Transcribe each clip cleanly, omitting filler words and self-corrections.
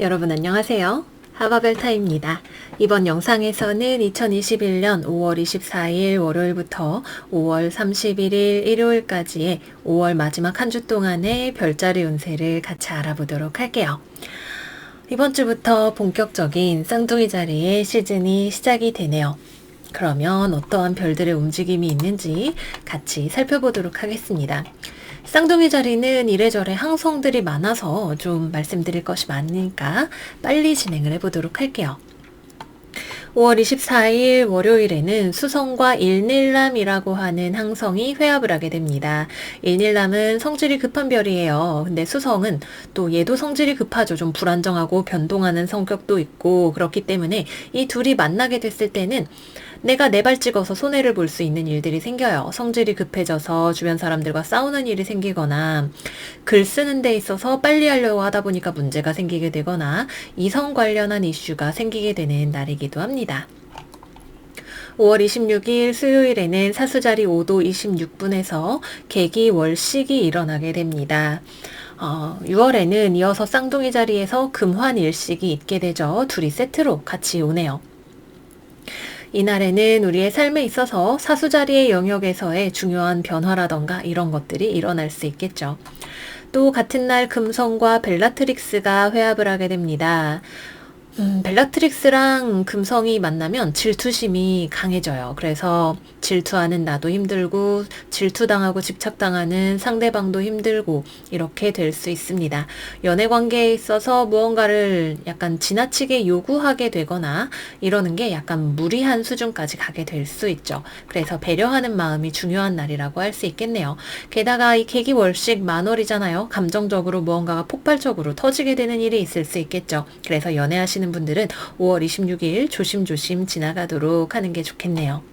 여러분 안녕하세요. 하바벨타입니다. 이번 영상에서는 2021년 5월 24일 월요일부터 5월 31일 일요일까지의 5월 마지막 한 주 동안의 별자리 운세를 같이 알아보도록 할게요. 이번 주부터 본격적인 쌍둥이 자리의 시즌이 시작이 되네요. 그러면 어떠한 별들의 움직임이 있는지 같이 살펴보도록 하겠습니다. 쌍둥이 자리는 이래저래 항성들이 많아서 좀 말씀드릴 것이 많으니까 빨리 진행을 해보도록 할게요. 5월 24일 월요일에는 수성과 일닐남이라고 하는 항성이 회합을 하게 됩니다. 일닐남은 성질이 급한 별이에요. 근데 수성은 또 얘도 성질이 급하죠. 좀 불안정하고 변동하는 성격도 있고 그렇기 때문에 이 둘이 만나게 됐을 때는 내가 네 발 찍어서 손해를 볼 수 있는 일들이 생겨요. 성질이 급해져서 주변 사람들과 싸우는 일이 생기거나 글 쓰는 데 있어서 빨리 하려고 하다 보니까 문제가 생기게 되거나 이성 관련한 이슈가 생기게 되는 날이기도 합니다. 5월 26일 수요일에는 사수자리 5도 26분에서 개기월식이 일어나게 됩니다. 6월에는 이어서 쌍둥이 자리에서 금환일식이 있게 되죠. 둘이 세트로 같이 오네요. 이날에는 우리의 삶에 있어서 사수자리의 영역에서의 중요한 변화라던가 이런 것들이 일어날 수 있겠죠. 또 같은 날 금성과 벨라트릭스가 회합을 하게 됩니다. 벨라트릭스랑 금성이 만나면 질투심이 강해져요. 그래서 질투하는 나도 힘들고 질투당하고 집착당하는 상대방도 힘들고 이렇게 될 수 있습니다. 연애 관계에 있어서 무언가를 약간 지나치게 요구하게 되거나 이러는 게 약간 무리한 수준까지 가게 될 수 있죠. 그래서 배려하는 마음이 중요한 날이라고 할 수 있겠네요. 게다가 이 계기월식 만월이잖아요. 감정적으로 무언가가 폭발적으로 터지게 되는 일이 있을 수 있겠죠. 그래서 연애하시는 분들은 5월 26일 조심조심 지나가도록 하는 게 좋겠네요.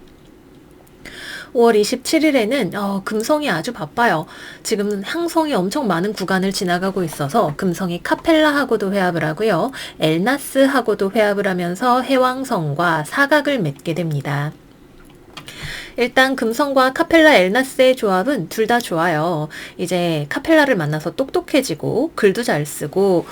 5월 27일에는 금성이 아주 바빠요. 지금 항성이 엄청 많은 구간을 지나가고 있어서 금성이 카펠라하고도 회합을 하고요. 엘나스하고도 회합을 하면서 해왕성과 사각을 맺게 됩니다. 일단 금성과 카펠라 엘나스의 조합은 둘 다 좋아요. 이제 카펠라를 만나서 똑똑해지고 글도 잘 쓰고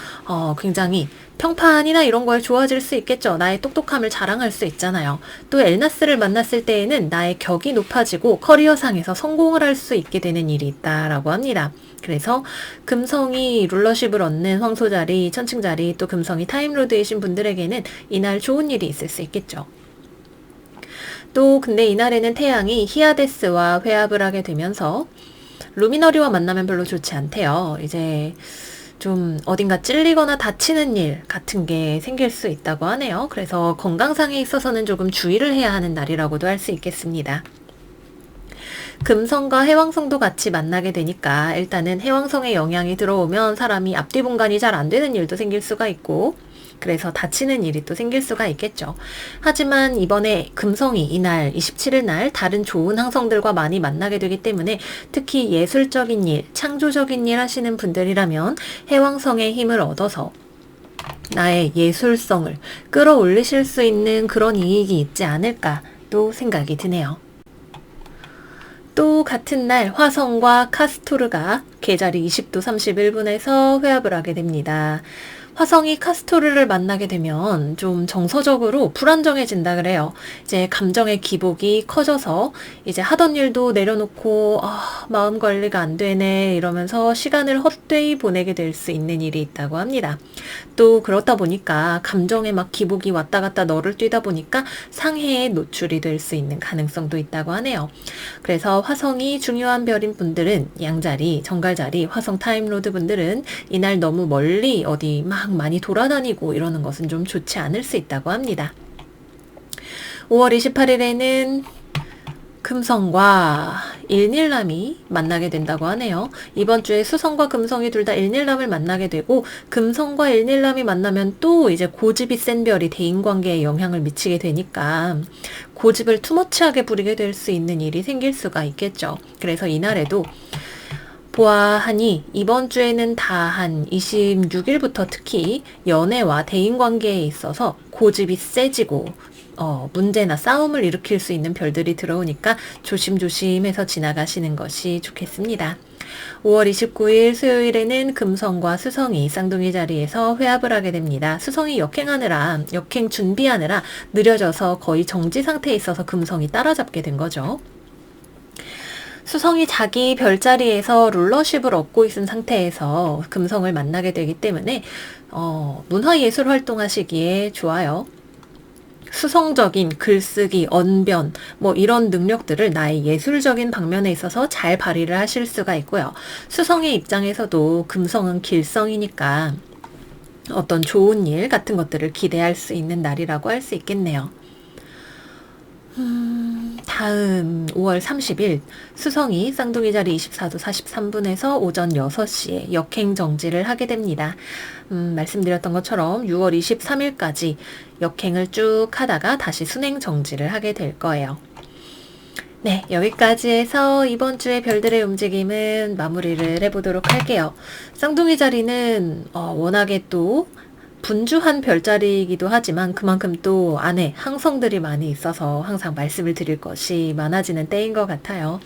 굉장히 평판이나 이런 거에 좋아질 수 있겠죠. 나의 똑똑함을 자랑할 수 있잖아요. 또 엘나스를 만났을 때에는 나의 격이 높아지고 커리어상에서 성공을 할 수 있게 되는 일이 있다라고 합니다. 그래서 금성이 룰러십을 얻는 황소자리, 천칭자리, 또 금성이 타임로드이신 분들에게는 이날 좋은 일이 있을 수 있겠죠. 또 근데 이날에는 태양이 히아데스와 회합을 하게 되면서 루미너리와 만나면 별로 좋지 않대요. 이제 좀 어딘가 찔리거나 다치는 일 같은 게 생길 수 있다고 하네요. 그래서 건강상에 있어서는 조금 주의를 해야 하는 날이라고도 할 수 있겠습니다. 금성과 해왕성도 같이 만나게 되니까 일단은 해왕성의 영향이 들어오면 사람이 앞뒤 분간이 잘 안 되는 일도 생길 수가 있고 그래서 다치는 일이 또 생길 수가 있겠죠. 하지만 이번에 금성이 이날 27일 날 다른 좋은 항성들과 많이 만나게 되기 때문에 특히 예술적인 일, 창조적인 일 하시는 분들이라면 해왕성의 힘을 얻어서 나의 예술성을 끌어올리실 수 있는 그런 이익이 있지 않을까 또 생각이 드네요. 또 같은 날 화성과 카스토르가 계자리 20도 31분에서 회합을 하게 됩니다. 화성이 카스토르를 만나게 되면 좀 정서적으로 불안정해진다 그래요. 이제 감정의 기복이 커져서 이제 하던 일도 내려놓고 마음 관리가 안 되네 이러면서 시간을 헛되이 보내게 될 수 있는 일이 있다고 합니다. 또 그렇다 보니까 감정에 막 기복이 왔다 갔다 너를 뛰다 보니까 상해에 노출이 될 수 있는 가능성도 있다고 하네요. 그래서 화성이 중요한 별인 분들은 양자리, 정갈자리, 화성 타임로드 분들은 이날 너무 멀리 어디 막 많이 돌아다니고 이러는 것은 좀 좋지 않을 수 있다고 합니다. 5월 28일에는 금성과 일닐남이 만나게 된다고 하네요. 이번 주에 수성과 금성이 둘 다 일닐남을 만나게 되고 금성과 일닐남이 만나면 또 이제 고집이 센 별이 대인관계에 영향을 미치게 되니까 고집을 투머치하게 부리게 될 수 있는 일이 생길 수가 있겠죠. 그래서 이날에도 보아하니 이번 주에는 다 한 26일부터 특히 연애와 대인관계에 있어서 고집이 세지고 문제나 싸움을 일으킬 수 있는 별들이 들어오니까 조심조심해서 지나가시는 것이 좋겠습니다. 5월 29일 수요일에는 금성과 수성이 쌍둥이 자리에서 회합을 하게 됩니다. 수성이 역행 준비하느라 느려져서 거의 정지 상태에 있어서 금성이 따라잡게 된 거죠. 수성이 자기 별자리에서 룰러십을 얻고 있는 상태에서 금성을 만나게 되기 때문에 문화예술 활동하시기에 좋아요. 수성적인 글쓰기, 언변, 이런 능력들을 나의 예술적인 방면에 있어서 잘 발휘를 하실 수가 있고요. 수성의 입장에서도 금성은 길성이니까 어떤 좋은 일 같은 것들을 기대할 수 있는 날이라고 할 수 있겠네요. 다음 5월 30일 수성이 쌍둥이 자리 24도 43분에서 오전 6시에 역행 정지를 하게 됩니다. 말씀드렸던 것처럼 6월 23일까지 역행을 쭉 하다가 다시 순행 정지를 하게 될 거예요. 네, 여기까지 해서 이번 주의 별들의 움직임은 마무리를 해보도록 할게요. 쌍둥이 자리는 워낙에 또 분주한 별자리이기도 하지만 그만큼 또 안에 항성들이 많이 있어서 항상 말씀을 드릴 것이 많아지는 때인 것 같아요.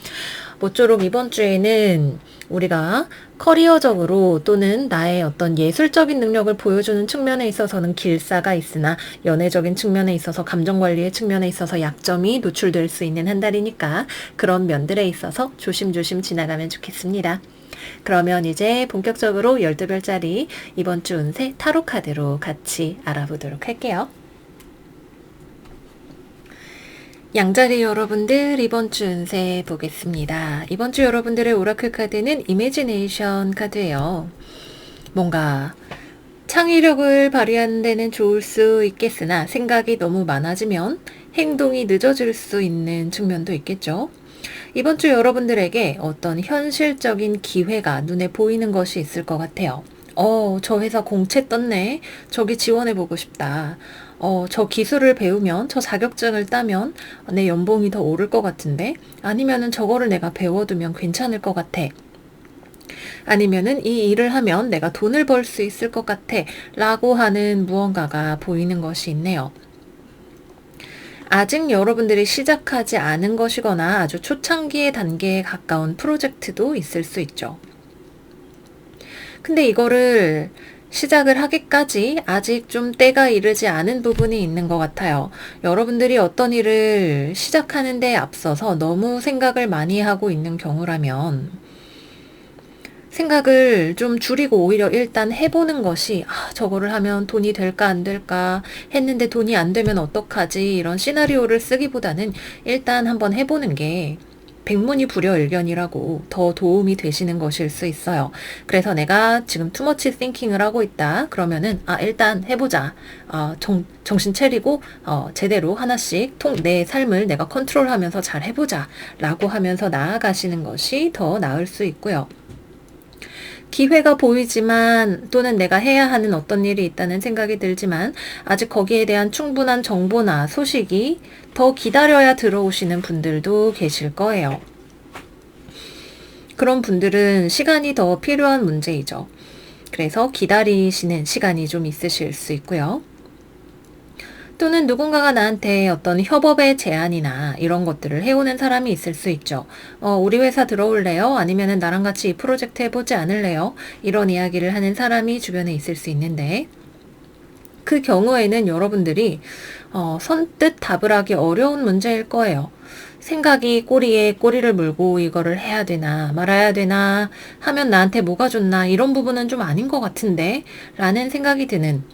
모쪼록 이번 주에는 우리가 커리어적으로 또는 나의 어떤 예술적인 능력을 보여주는 측면에 있어서는 길사가 있으나 연애적인 측면에 있어서 감정관리의 측면에 있어서 약점이 노출될 수 있는 한 달이니까 그런 면들에 있어서 조심조심 지나가면 좋겠습니다. 그러면 이제 본격적으로 12별짜리 이번 주 운세 타로 카드로 같이 알아보도록 할게요. 양자리 여러분들 이번 주 운세 보겠습니다. 이번 주 여러분들의 오라클 카드는 이미지네이션 카드예요. 뭔가 창의력을 발휘하는 데는 좋을 수 있겠으나 생각이 너무 많아지면 행동이 늦어질 수 있는 측면도 있겠죠. 이번 주 여러분들에게 어떤 현실적인 기회가 눈에 보이는 것이 있을 것 같아요. 저 회사 공채 떴네. 저기 지원해보고 싶다. 저 기술을 배우면, 저 자격증을 따면 내 연봉이 더 오를 것 같은데? 아니면은 저거를 내가 배워두면 괜찮을 것 같아. 아니면은 이 일을 하면 내가 돈을 벌 수 있을 것 같아. 라고 하는 무언가가 보이는 것이 있네요. 아직 여러분들이 시작하지 않은 것이거나 아주 초창기의 단계에 가까운 프로젝트도 있을 수 있죠. 근데 이거를 시작을 하기까지 아직 좀 때가 이르지 않은 부분이 있는 것 같아요. 여러분들이 어떤 일을 시작하는 데 앞서서 너무 생각을 많이 하고 있는 경우라면 생각을 좀 줄이고 오히려 일단 해보는 것이 저거를 하면 돈이 될까 안 될까 했는데 돈이 안 되면 어떡하지 이런 시나리오를 쓰기보다는 일단 한번 해보는 게 백문이불여일견이라고 더 도움이 되시는 것일 수 있어요. 그래서 내가 지금 투머치 띵킹을 하고 있다. 그러면은 일단 해보자. 정신 차리고 제대로 하나씩 내 삶을 내가 컨트롤하면서 잘 해보자 라고 하면서 나아가시는 것이 더 나을 수 있고요. 기회가 보이지만 또는 내가 해야 하는 어떤 일이 있다는 생각이 들지만 아직 거기에 대한 충분한 정보나 소식이 더 기다려야 들어오시는 분들도 계실 거예요. 그런 분들은 시간이 더 필요한 문제이죠. 그래서 기다리시는 시간이 좀 있으실 수 있고요. 또는 누군가가 나한테 어떤 협업의 제안이나 이런 것들을 해오는 사람이 있을 수 있죠. 우리 회사 들어올래요? 아니면은 나랑 같이 이 프로젝트 해보지 않을래요? 이런 이야기를 하는 사람이 주변에 있을 수 있는데 그 경우에는 여러분들이 선뜻 답을 하기 어려운 문제일 거예요. 생각이 꼬리에 꼬리를 물고 이거를 해야 되나 말아야 되나 하면 나한테 뭐가 좋나 이런 부분은 좀 아닌 것 같은데 라는 생각이 드는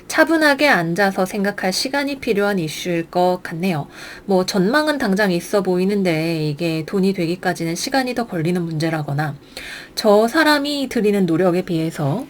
차분하게 앉아서 생각할 시간이 필요한 이슈일 것 같네요. 전망은 당장 있어 보이는데 이게 돈이 되기까지는 시간이 더 걸리는 문제라거나 저 사람이 들이는 노력에 비해서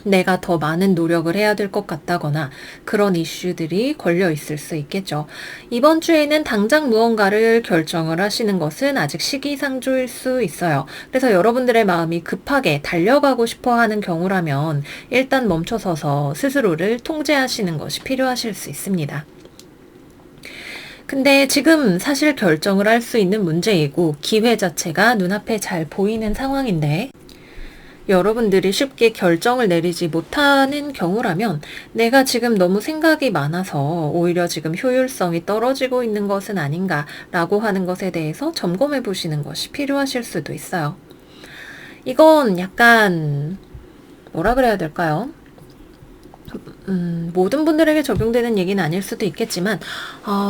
내가 더 많은 노력을 해야 될 것 같다거나 그런 이슈들이 걸려 있을 수 있겠죠. 이번 주에는 당장 무언가를 결정을 하시는 것은 아직 시기상조일 수 있어요. 그래서 여러분들의 마음이 급하게 달려가고 싶어 하는 경우라면 일단 멈춰서서 스스로를 통제하시는 것이 필요하실 수 있습니다. 근데 지금 사실 결정을 할 수 있는 문제이고 기회 자체가 눈앞에 잘 보이는 상황인데 여러분들이 쉽게 결정을 내리지 못하는 경우라면 내가 지금 너무 생각이 많아서 오히려 지금 효율성이 떨어지고 있는 것은 아닌가라고 하는 것에 대해서 점검해 보시는 것이 필요하실 수도 있어요. 이건 약간 뭐라 그래야 될까요? 모든 분들에게 적용되는 얘기는 아닐 수도 있겠지만,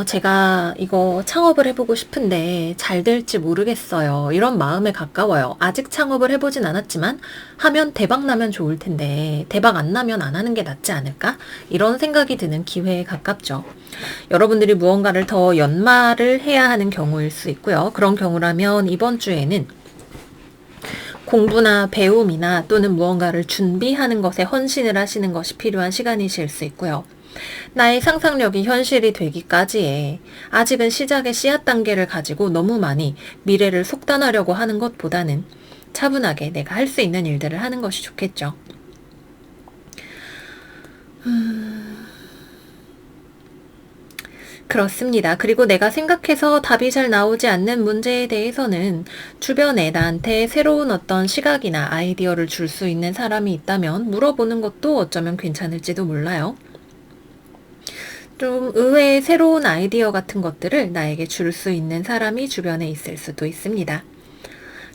제가 이거 창업을 해보고 싶은데 잘 될지 모르겠어요. 이런 마음에 가까워요. 아직 창업을 해보진 않았지만, 하면 대박 나면 좋을 텐데, 대박 안 나면 안 하는 게 낫지 않을까? 이런 생각이 드는 기회에 가깝죠. 여러분들이 무언가를 더 연말을 해야 하는 경우일 수 있고요. 그런 경우라면 이번 주에는 공부나 배움이나 또는 무언가를 준비하는 것에 헌신을 하시는 것이 필요한 시간이실 수 있고요. 나의 상상력이 현실이 되기까지에 아직은 시작의 씨앗 단계를 가지고 너무 많이 미래를 속단하려고 하는 것보다는 차분하게 내가 할 수 있는 일들을 하는 것이 좋겠죠. 그렇습니다. 그리고 내가 생각해서 답이 잘 나오지 않는 문제에 대해서는 주변에 나한테 새로운 어떤 시각이나 아이디어를 줄 수 있는 사람이 있다면 물어보는 것도 어쩌면 괜찮을지도 몰라요. 좀 의외의 새로운 아이디어 같은 것들을 나에게 줄 수 있는 사람이 주변에 있을 수도 있습니다.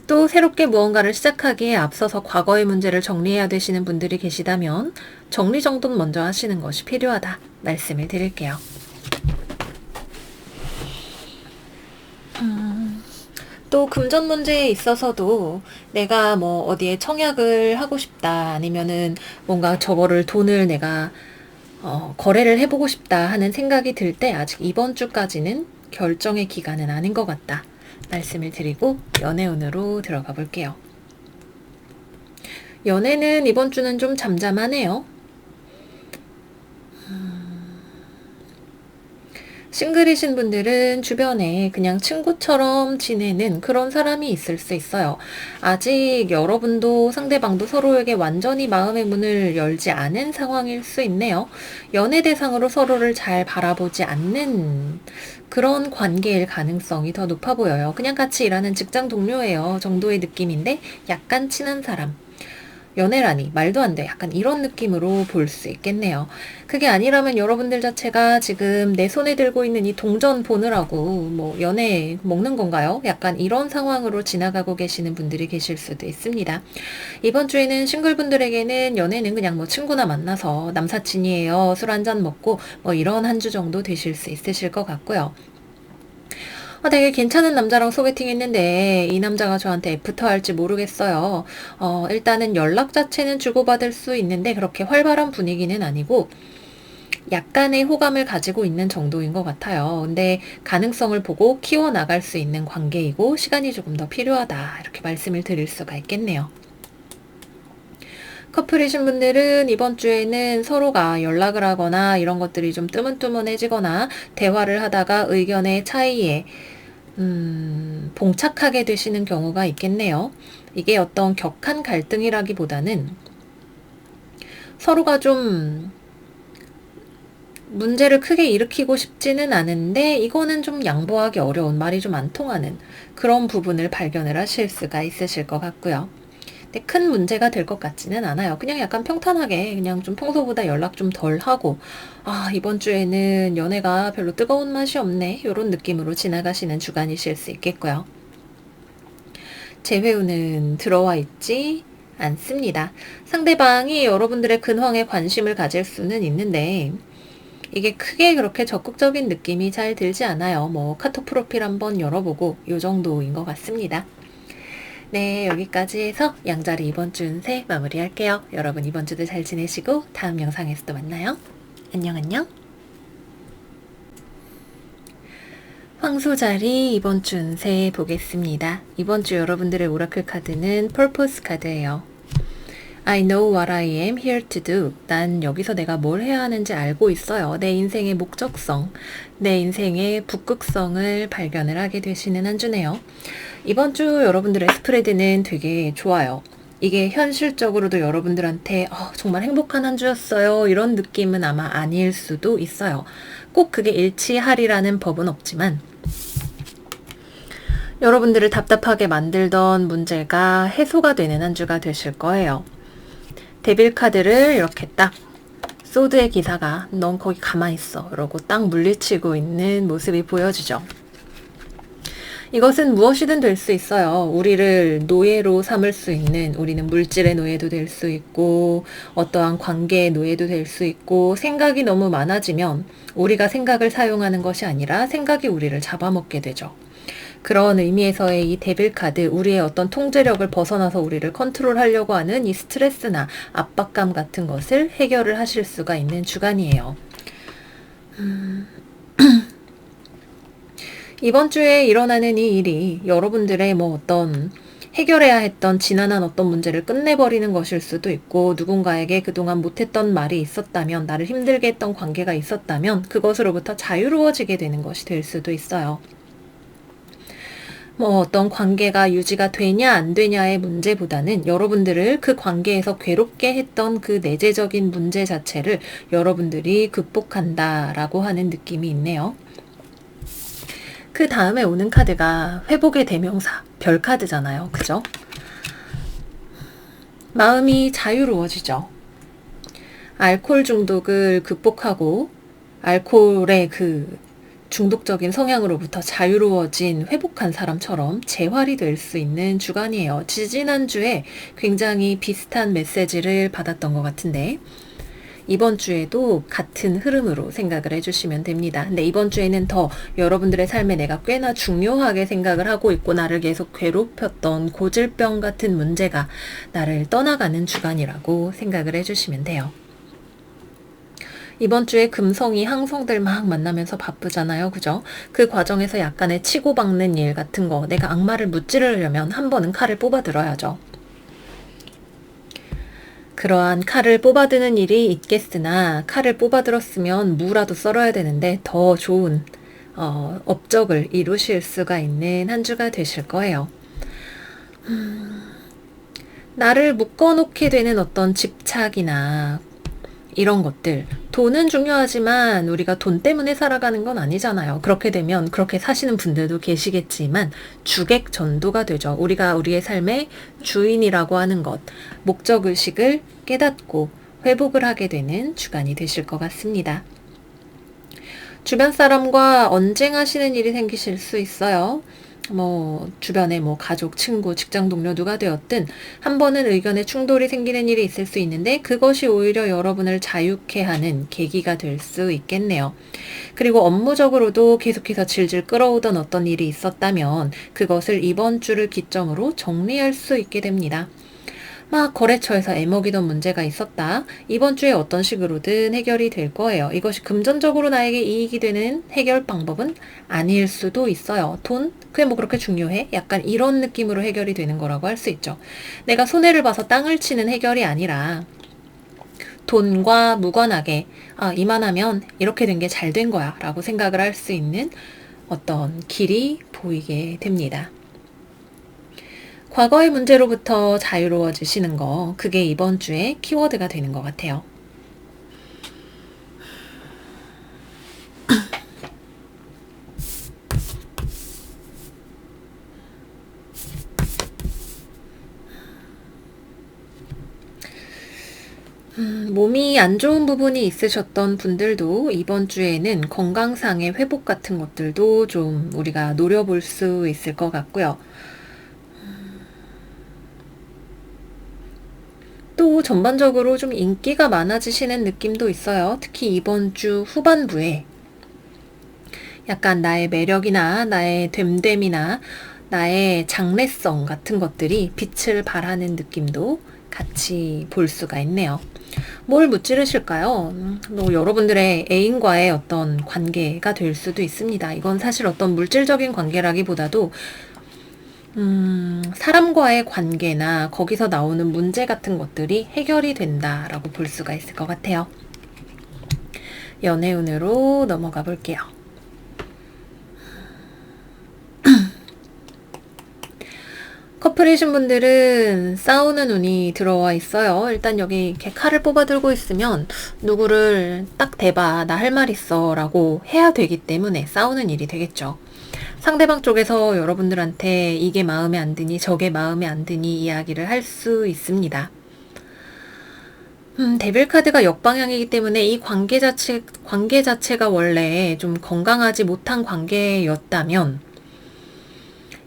또 새롭게 무언가를 시작하기에 앞서서 과거의 문제를 정리해야 되시는 분들이 계시다면 정리정돈 먼저 하시는 것이 필요하다 말씀을 드릴게요. 또 금전 문제에 있어서도 내가 뭐 어디에 청약을 하고 싶다 아니면은 뭔가 저거를 돈을 내가 거래를 해보고 싶다 하는 생각이 들 때 아직 이번 주까지는 결정의 기간은 아닌 것 같다 말씀을 드리고 연애운으로 들어가 볼게요. 연애는 이번 주는 좀 잠잠하네요. 싱글이신 분들은 주변에 그냥 친구처럼 지내는 그런 사람이 있을 수 있어요. 아직 여러분도 상대방도 서로에게 완전히 마음의 문을 열지 않은 상황일 수 있네요. 연애 대상으로 서로를 잘 바라보지 않는 그런 관계일 가능성이 더 높아 보여요. 그냥 같이 일하는 직장 동료예요 정도의 느낌인데 약간 친한 사람. 연애라니 말도 안 돼. 약간 이런 느낌으로 볼 수 있겠네요. 그게 아니라면 여러분들 자체가 지금 내 손에 들고 있는 이 동전 보느라고 뭐 연애 먹는 건가요? 약간 이런 상황으로 지나가고 계시는 분들이 계실 수도 있습니다. 이번 주에는 싱글분들에게는 연애는 그냥 뭐 친구나 만나서 남사친이에요. 술 한잔 먹고 뭐 이런 한 주 정도 되실 수 있으실 것 같고요. 되게 괜찮은 남자랑 소개팅 했는데 이 남자가 저한테 애프터 할지 모르겠어요. 일단은 연락 자체는 주고받을 수 있는데 그렇게 활발한 분위기는 아니고 약간의 호감을 가지고 있는 정도인 것 같아요. 근데 가능성을 보고 키워나갈 수 있는 관계이고 시간이 조금 더 필요하다 이렇게 말씀을 드릴 수가 있겠네요. 커플이신 분들은 이번 주에는 서로가 연락을 하거나 이런 것들이 좀 뜨문뜨문해지거나 대화를 하다가 의견의 차이에 봉착하게 되시는 경우가 있겠네요. 이게 어떤 격한 갈등이라기보다는 서로가 좀 문제를 크게 일으키고 싶지는 않은데 이거는 좀 양보하기 어려운 말이 좀 안 통하는 그런 부분을 발견을 하실 수가 있으실 것 같고요. 근데 큰 문제가 될 것 같지는 않아요. 그냥 약간 평탄하게 그냥 좀 평소보다 연락 좀 덜 하고 이번 주에는 연애가 별로 뜨거운 맛이 없네 이런 느낌으로 지나가시는 주간이실 수 있겠고요. 재회운은 들어와 있지 않습니다. 상대방이 여러분들의 근황에 관심을 가질 수는 있는데 이게 크게 그렇게 적극적인 느낌이 잘 들지 않아요. 뭐 카톡 프로필 한번 열어보고 요 정도인 것 같습니다. 네, 여기까지 해서 양자리 이번 주 운세 마무리할게요. 여러분 이번 주도 잘 지내시고 다음 영상에서 또 만나요. 안녕 안녕. 황소자리 이번 주 운세 보겠습니다. 이번 주 여러분들의 오라클 카드는 퍼포스 카드예요. I know what I am here to do. 난 여기서 내가 뭘 해야 하는지 알고 있어요. 내 인생의 목적성, 내 인생의 북극성을 발견을 하게 되시는 한 주네요. 이번 주 여러분들의 스프레드는 되게 좋아요. 이게 현실적으로도 여러분들한테 정말 행복한 한 주였어요. 이런 느낌은 아마 아닐 수도 있어요. 꼭 그게 일치하리라는 법은 없지만 여러분들을 답답하게 만들던 문제가 해소가 되는 한 주가 되실 거예요. 데빌 카드를 이렇게 딱 소드의 기사가 넌 거기 가만히 있어 이러고 딱 물리치고 있는 모습이 보여지죠. 이것은 무엇이든 될 수 있어요. 우리를 노예로 삼을 수 있는, 우리는 물질의 노예도 될 수 있고 어떠한 관계의 노예도 될 수 있고, 생각이 너무 많아지면 우리가 생각을 사용하는 것이 아니라 생각이 우리를 잡아먹게 되죠. 그런 의미에서의 이 데빌 카드, 우리의 어떤 통제력을 벗어나서 우리를 컨트롤하려고 하는 이 스트레스나 압박감 같은 것을 해결을 하실 수가 있는 주간이에요. 이번 주에 일어나는 이 일이 여러분들의 뭐 어떤 해결해야 했던 지난한 어떤 문제를 끝내버리는 것일 수도 있고, 누군가에게 그동안 못했던 말이 있었다면, 나를 힘들게 했던 관계가 있었다면 그것으로부터 자유로워지게 되는 것이 될 수도 있어요. 뭐 어떤 관계가 유지가 되냐 안 되냐의 문제보다는 여러분들을 그 관계에서 괴롭게 했던 그 내재적인 문제 자체를 여러분들이 극복한다라고 하는 느낌이 있네요. 그 다음에 오는 카드가 회복의 대명사, 별 카드잖아요. 그죠? 마음이 자유로워지죠. 알코올 중독을 극복하고 알코올의 그 중독적인 성향으로부터 자유로워진 회복한 사람처럼 재활이 될 수 있는 주간이에요. 지지난주에 굉장히 비슷한 메시지를 받았던 것 같은데 이번 주에도 같은 흐름으로 생각을 해주시면 됩니다. 근데 이번 주에는 더 여러분들의 삶에 내가 꽤나 중요하게 생각을 하고 있고 나를 계속 괴롭혔던 고질병 같은 문제가 나를 떠나가는 주간이라고 생각을 해주시면 돼요. 이번 주에 금성이 항성들 막 만나면서 바쁘잖아요. 그죠? 그 과정에서 약간의 치고박는 일 같은 거, 내가 악마를 무찌르려면 한 번은 칼을 뽑아들어야죠. 그러한 칼을 뽑아드는 일이 있겠으나 칼을 뽑아들었으면 무라도 썰어야 되는데 더 좋은 업적을 이루실 수가 있는 한 주가 되실 거예요. 나를 묶어놓게 되는 어떤 집착이나 이런 것들, 돈은 중요하지만 우리가 돈 때문에 살아가는 건 아니잖아요. 그렇게 되면 그렇게 사시는 분들도 계시겠지만 주객전도가 되죠. 우리가 우리의 삶의 주인이라고 하는 것, 목적의식을 깨닫고 회복을 하게 되는 주간이 되실 것 같습니다. 주변 사람과 언쟁하시는 일이 생기실 수 있어요. 뭐 주변에 뭐 가족, 친구, 직장 동료 누가 되었든 한 번은 의견에 충돌이 생기는 일이 있을 수 있는데 그것이 오히려 여러분을 자유케 하는 계기가 될 수 있겠네요. 그리고 업무적으로도 계속해서 질질 끌어오던 어떤 일이 있었다면 그것을 이번 주를 기점으로 정리할 수 있게 됩니다. 막 거래처에서 애먹이던 문제가 있었다. 이번 주에 어떤 식으로든 해결이 될 거예요. 이것이 금전적으로 나에게 이익이 되는 해결 방법은 아닐 수도 있어요. 돈? 그게 뭐 그렇게 중요해? 약간 이런 느낌으로 해결이 되는 거라고 할 수 있죠. 내가 손해를 봐서 땅을 치는 해결이 아니라 돈과 무관하게 이만하면 이렇게 된 게 잘 된 거야 라고 생각을 할 수 있는 어떤 길이 보이게 됩니다. 과거의 문제로부터 자유로워지시는 거, 그게 이번 주에 키워드가 되는 것 같아요. 몸이 안 좋은 부분이 있으셨던 분들도 이번 주에는 건강상의 회복 같은 것들도 좀 우리가 노려볼 수 있을 것 같고요. 또 전반적으로 좀 인기가 많아지시는 느낌도 있어요. 특히 이번 주 후반부에 약간 나의 매력이나 나의 됨됨이나 나의 장래성 같은 것들이 빛을 발하는 느낌도 같이 볼 수가 있네요. 뭘 무찌르실까요? 여러분들의 애인과의 어떤 관계가 될 수도 있습니다. 이건 사실 어떤 물질적인 관계라기보다도 사람과의 관계나 거기서 나오는 문제 같은 것들이 해결이 된다라고 볼 수가 있을 것 같아요. 연애운으로 넘어가 볼게요. 커플이신 분들은 싸우는 운이 들어와 있어요. 일단 여기 이렇게 칼을 뽑아 들고 있으면 누구를 딱 대봐, 나 할 말 있어 라고 해야 되기 때문에 싸우는 일이 되겠죠. 상대방 쪽에서 여러분들한테 이게 마음에 안 드니 저게 마음에 안 드니 이야기를 할 수 있습니다. 데빌 카드가 역방향이기 때문에 이 관계 자체가 원래 좀 건강하지 못한 관계였다면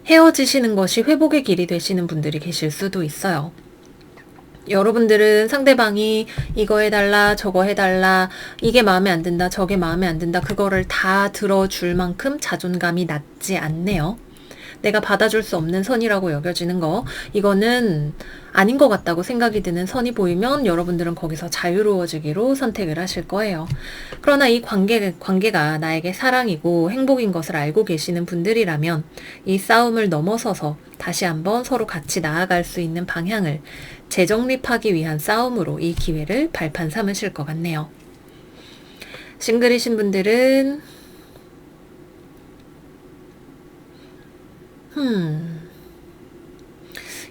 헤어지시는 것이 회복의 길이 되시는 분들이 계실 수도 있어요. 여러분들은 상대방이 이거 해달라 저거 해달라 이게 마음에 안 든다 저게 마음에 안 든다 그거를 다 들어줄 만큼 자존감이 낮지 않네요. 내가 받아줄 수 없는 선이라고 여겨지는 거 이거는 아닌 것 같다고 생각이 드는 선이 보이면 여러분들은 거기서 자유로워지기로 선택을 하실 거예요. 그러나 이 관계가 나에게 사랑이고 행복인 것을 알고 계시는 분들이라면 이 싸움을 넘어서서 다시 한번 서로 같이 나아갈 수 있는 방향을 재정립하기 위한 싸움으로 이 기회를 발판 삼으실 것 같네요. 싱글이신 분들은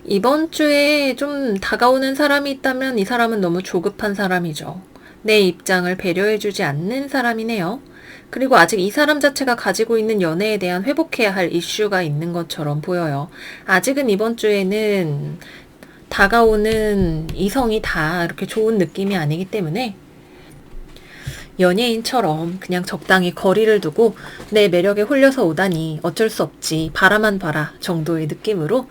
이번 주에 좀 다가오는 사람이 있다면 이 사람은 너무 조급한 사람이죠. 내 입장을 배려해주지 않는 사람이네요. 그리고 아직 이 사람 자체가 가지고 있는 연애에 대한 회복해야 할 이슈가 있는 것처럼 보여요. 아직은 이번 주에는 다가오는 이성이 다 이렇게 좋은 느낌이 아니기 때문에 연예인처럼 그냥 적당히 거리를 두고 내 매력에 홀려서 오다니 어쩔 수 없지 바라만 봐라 정도의 느낌으로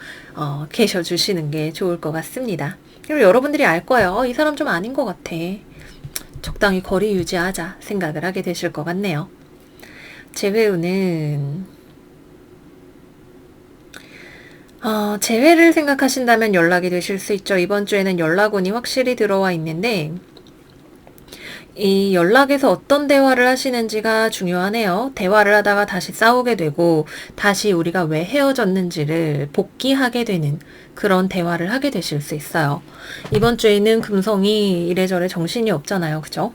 계셔주시는 게 좋을 것 같습니다. 그리고 여러분들이 알 거예요. 이 사람 좀 아닌 것 같아. 적당히 거리 유지하자 생각을 하게 되실 것 같네요. 재회운은 재회를 생각하신다면 연락이 되실 수 있죠. 이번 주에는 연락운이 확실히 들어와 있는데 이 연락에서 어떤 대화를 하시는지가 중요하네요. 대화를 하다가 다시 싸우게 되고 다시 우리가 왜 헤어졌는지를 복귀하게 되는 그런 대화를 하게 되실 수 있어요. 이번 주에는 금성이 이래저래 정신이 없잖아요. 그죠?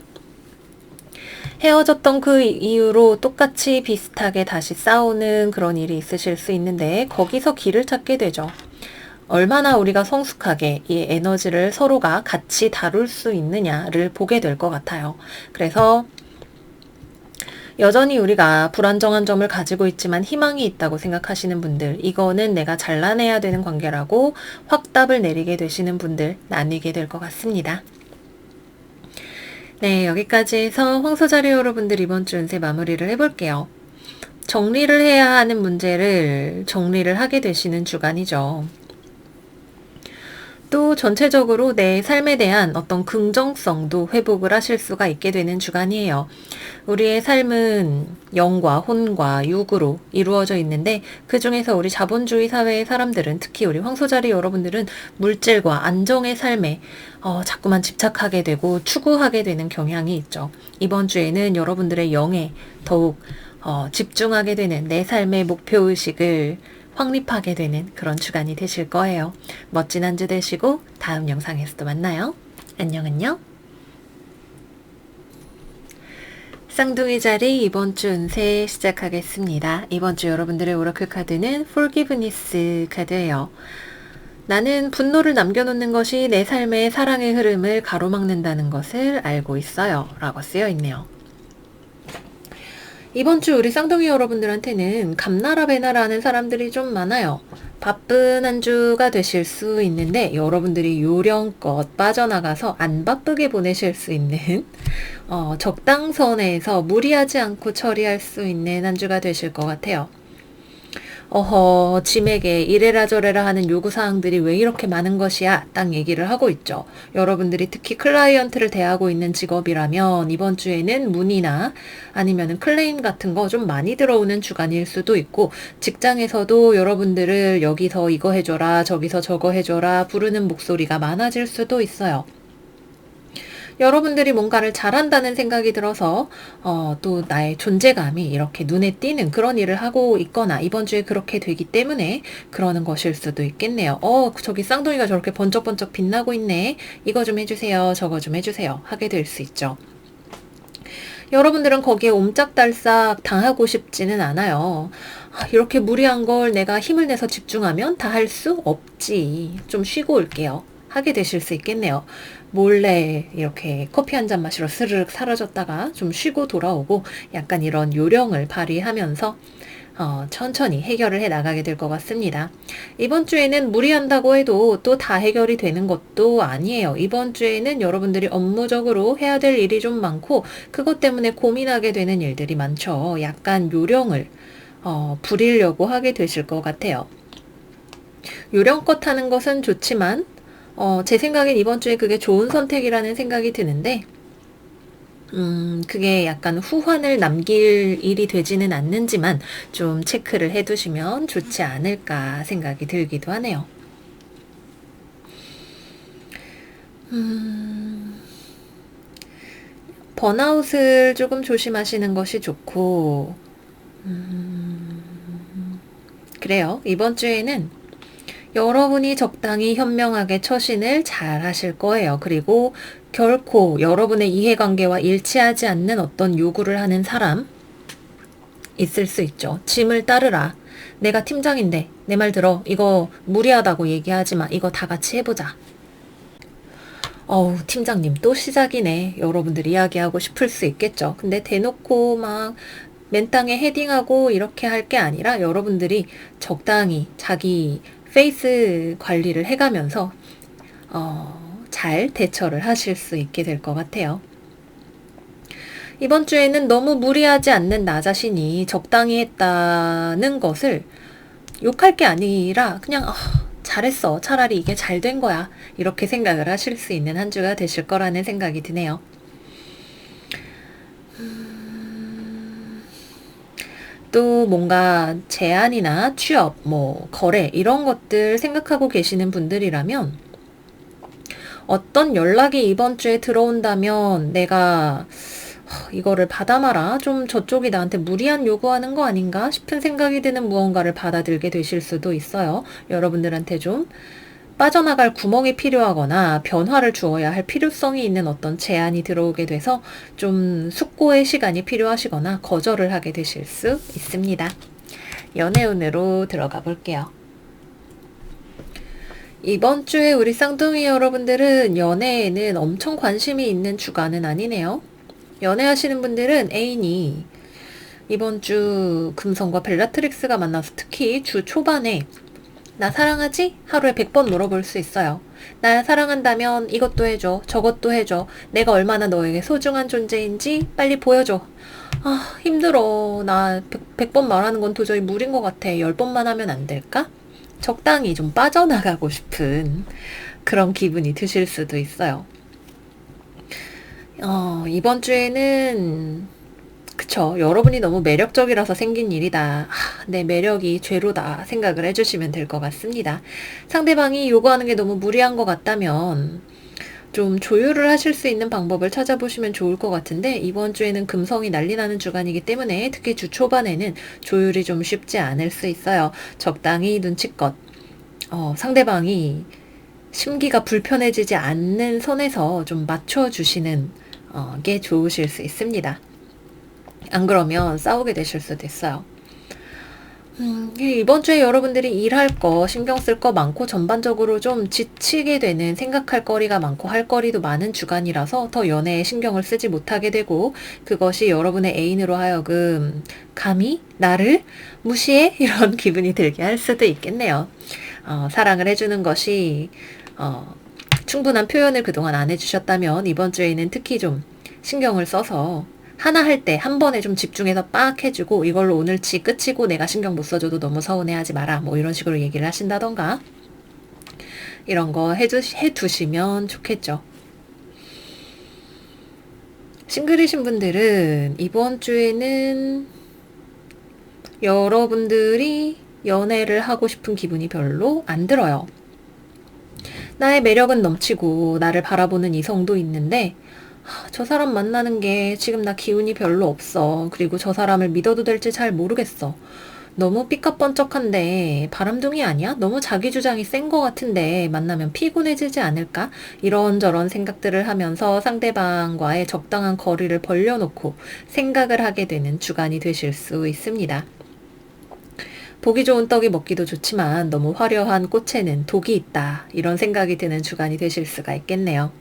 헤어졌던 그 이후로 똑같이 비슷하게 다시 싸우는 그런 일이 있으실 수 있는데 거기서 길을 찾게 되죠. 얼마나 우리가 성숙하게 이 에너지를 서로가 같이 다룰 수 있느냐를 보게 될 것 같아요. 그래서 여전히 우리가 불안정한 점을 가지고 있지만 희망이 있다고 생각하시는 분들, 이거는 내가 잘라내야 되는 관계라고 확답을 내리게 되시는 분들 나뉘게 될 것 같습니다. 네, 여기까지 해서 황소자리 여러분들 이번 주 운세 마무리를 해볼게요. 정리를 해야 하는 문제를 정리를 하게 되시는 주간이죠. 또 전체적으로 내 삶에 대한 어떤 긍정성도 회복을 하실 수가 있게 되는 주간이에요. 우리의 삶은 영과 혼과 육으로 이루어져 있는데 그 중에서 우리 자본주의 사회의 사람들은 특히 우리 황소자리 여러분들은 물질과 안정의 삶에 자꾸만 집착하게 되고 추구하게 되는 경향이 있죠. 이번 주에는 여러분들의 영에 더욱 집중하게 되는 내 삶의 목표의식을 확립하게 되는 그런 주간이 되실 거예요. 멋진 한 주 되시고 다음 영상에서 또 만나요. 안녕 안녕. 쌍둥이 자리 이번 주 운세 시작하겠습니다. 이번 주 여러분들의 오라클 카드는 Forgiveness 카드예요. 나는 분노를 남겨놓는 것이 내 삶의 사랑의 흐름을 가로막는다는 것을 알고 있어요. 라고 쓰여 있네요. 이번 주 우리 쌍둥이 여러분들한테는 감나라 배나라 하는 사람들이 좀 많아요. 바쁜 한 주가 되실 수 있는데 여러분들이 요령껏 빠져나가서 안 바쁘게 보내실 수 있는 적당선에서 무리하지 않고 처리할 수 있는 한 주가 되실 것 같아요. 짐에게 이래라 저래라 하는 요구사항들이 왜 이렇게 많은 것이야 딱 얘기를 하고 있죠. 여러분들이 특히 클라이언트를 대하고 있는 직업이라면 이번 주에는 문의나 아니면 클레임 같은 거 좀 많이 들어오는 주간일 수도 있고 직장에서도 여러분들을 여기서 이거 해줘라 저기서 저거 해줘라 부르는 목소리가 많아질 수도 있어요. 여러분들이 뭔가를 잘한다는 생각이 들어서 또 나의 존재감이 이렇게 눈에 띄는 그런 일을 하고 있거나 이번 주에 그렇게 되기 때문에 그러는 것일 수도 있겠네요. 저기 쌍둥이가 저렇게 번쩍번쩍 빛나고 있네. 이거 좀 해주세요. 저거 좀 해주세요. 하게 될 수 있죠. 여러분들은 거기에 옴짝달싹 당하고 싶지는 않아요. 이렇게 무리한 걸 내가 힘을 내서 집중하면 다 할 수 없지. 좀 쉬고 올게요. 하게 되실 수 있겠네요. 몰래 이렇게 커피 한 잔 마시러 스르륵 사라졌다가 좀 쉬고 돌아오고 약간 이런 요령을 발휘하면서 천천히 해결을 해 나가게 될 것 같습니다. 이번 주에는 무리한다고 해도 또 다 해결이 되는 것도 아니에요. 이번 주에는 여러분들이 업무적으로 해야 될 일이 좀 많고 그것 때문에 고민하게 되는 일들이 많죠. 약간 요령을 부리려고 하게 되실 것 같아요. 요령껏 하는 것은 좋지만 제 생각엔 이번 주에 그게 좋은 선택이라는 생각이 드는데 그게 약간 후환을 남길 일이 되지는 않는지만 좀 체크를 해두시면 좋지 않을까 생각이 들기도 하네요. 번아웃을 조금 조심하시는 것이 좋고, 그래요. 이번 주에는 여러분이 적당히 현명하게 처신을 잘 하실 거예요. 그리고 결코 여러분의 이해관계와 일치하지 않는 어떤 요구를 하는 사람 있을 수 있죠. 짐을 따르라. 내가 팀장인데 내 말 들어. 이거 무리하다고 얘기하지 마. 이거 다 같이 해보자. 어우, 팀장님 또 시작이네. 여러분들 이야기하고 싶을 수 있겠죠. 근데 대놓고 막 맨땅에 헤딩하고 이렇게 할 게 아니라 여러분들이 적당히 자기 페이스 관리를 해가면서 잘 대처를 하실 수 있게 될 것 같아요. 이번 주에는 너무 무리하지 않는 나 자신이 적당히 했다는 것을 욕할 게 아니라 그냥 잘했어. 차라리 이게 잘 된 거야. 이렇게 생각을 하실 수 있는 한 주가 되실 거라는 생각이 드네요. 또 뭔가 제안이나 취업, 거래 이런 것들 생각하고 계시는 분들이라면 어떤 연락이 이번 주에 들어온다면 내가 이거를 받아마라. 좀 저쪽이 나한테 무리한 요구하는 거 아닌가 싶은 생각이 드는 무언가를 받아들게 되실 수도 있어요. 여러분들한테 좀 빠져나갈 구멍이 필요하거나 변화를 주어야 할 필요성이 있는 어떤 제안이 들어오게 돼서 좀 숙고의 시간이 필요하시거나 거절을 하게 되실 수 있습니다. 연애운으로 들어가 볼게요. 이번 주에 우리 쌍둥이 여러분들은 연애에는 엄청 관심이 있는 주간은 아니네요. 연애하시는 분들은 애인이 이번 주 금성과 벨라트릭스가 만나서 특히 주 초반에 나 사랑하지? 하루에 100번 물어볼 수 있어요. 나 사랑한다면 이것도 해줘. 저것도 해줘. 내가 얼마나 너에게 소중한 존재인지 빨리 보여줘. 아, 힘들어. 나 100번 말하는 건 도저히 무리인 것 같아. 10번만 하면 안 될까? 적당히 좀 빠져나가고 싶은 그런 기분이 드실 수도 있어요. 이번 주에는 그쵸. 여러분이 너무 매력적이라서 생긴 일이다. 내 매력이 죄로다 생각을 해주시면 될 것 같습니다. 상대방이 요구하는 게 너무 무리한 것 같다면 좀 조율을 하실 수 있는 방법을 찾아보시면 좋을 것 같은데 이번 주에는 금성이 난리 나는 주간이기 때문에 특히 주 초반에는 조율이 좀 쉽지 않을 수 있어요. 적당히 눈치껏 상대방이 심기가 불편해지지 않는 선에서 좀 맞춰주시는 게 좋으실 수 있습니다. 안 그러면 싸우게 되실 수도 있어요. 이번 주에 여러분들이 일할 거, 신경 쓸 거 많고 전반적으로 좀 지치게 되는 생각할 거리가 많고 할 거리도 많은 주간이라서 더 연애에 신경을 쓰지 못하게 되고 그것이 여러분의 애인으로 하여금 감히 나를 무시해? 이런 기분이 들게 할 수도 있겠네요. 사랑을 해주는 것이 충분한 표현을 그동안 안 해주셨다면 이번 주에는 특히 좀 신경을 써서 하나 할 때 한 번에 좀 집중해서 빡 해주고 이걸로 오늘치 끝이고 내가 신경 못 써줘도 너무 서운해하지 마라 뭐 이런 식으로 얘기를 하신다던가 이런 거 해두시면 좋겠죠. 싱글이신 분들은 이번 주에는 여러분들이 연애를 하고 싶은 기분이 별로 안 들어요. 나의 매력은 넘치고 나를 바라보는 이성도 있는데 저 사람 만나는 게 지금 나 기운이 별로 없어. 그리고 저 사람을 믿어도 될지 잘 모르겠어. 너무 삐까뻔쩍한데 바람둥이 아니야? 너무 자기 주장이 센 것 같은데 만나면 피곤해지지 않을까? 이런저런 생각들을 하면서 상대방과의 적당한 거리를 벌려놓고 생각을 하게 되는 주간이 되실 수 있습니다. 보기 좋은 떡이 먹기도 좋지만 너무 화려한 꽃에는 독이 있다. 이런 생각이 드는 주간이 되실 수가 있겠네요.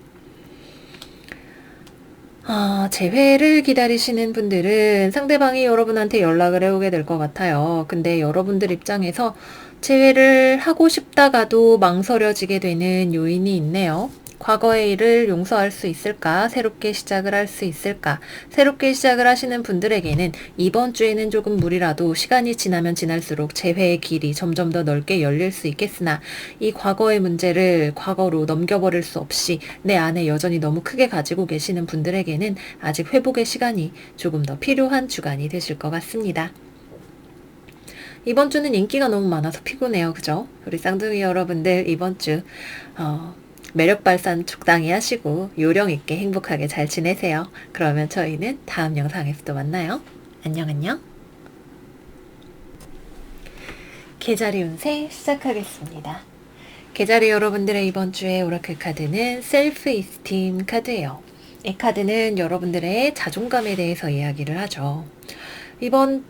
재회를 기다리시는 분들은 상대방이 여러분한테 연락을 해오게 될 것 같아요. 근데 여러분들 입장에서 재회를 하고 싶다가도 망설여지게 되는 요인이 있네요. 과거의 일을 용서할 수 있을까? 새롭게 시작을 할 수 있을까? 새롭게 시작을 하시는 분들에게는 이번 주에는 조금 무리라도 시간이 지나면 지날수록 재회의 길이 점점 더 넓게 열릴 수 있겠으나 이 과거의 문제를 과거로 넘겨버릴 수 없이 내 안에 여전히 너무 크게 가지고 계시는 분들에게는 아직 회복의 시간이 조금 더 필요한 주간이 되실 것 같습니다. 이번 주는 인기가 너무 많아서 피곤해요. 그죠? 우리 쌍둥이 여러분들 이번 주 매력 발산 적당히 하시고 요령 있게 행복하게 잘 지내세요. 그러면 저희는 다음 영상에서 또 만나요. 안녕 안녕. 개자리 운세 시작하겠습니다. 개자리 여러분들의 이번 주의 오라클 카드는 셀프 이스팀 카드예요. 이 카드는 여러분들의 자존감에 대해서 이야기를 하죠. 이번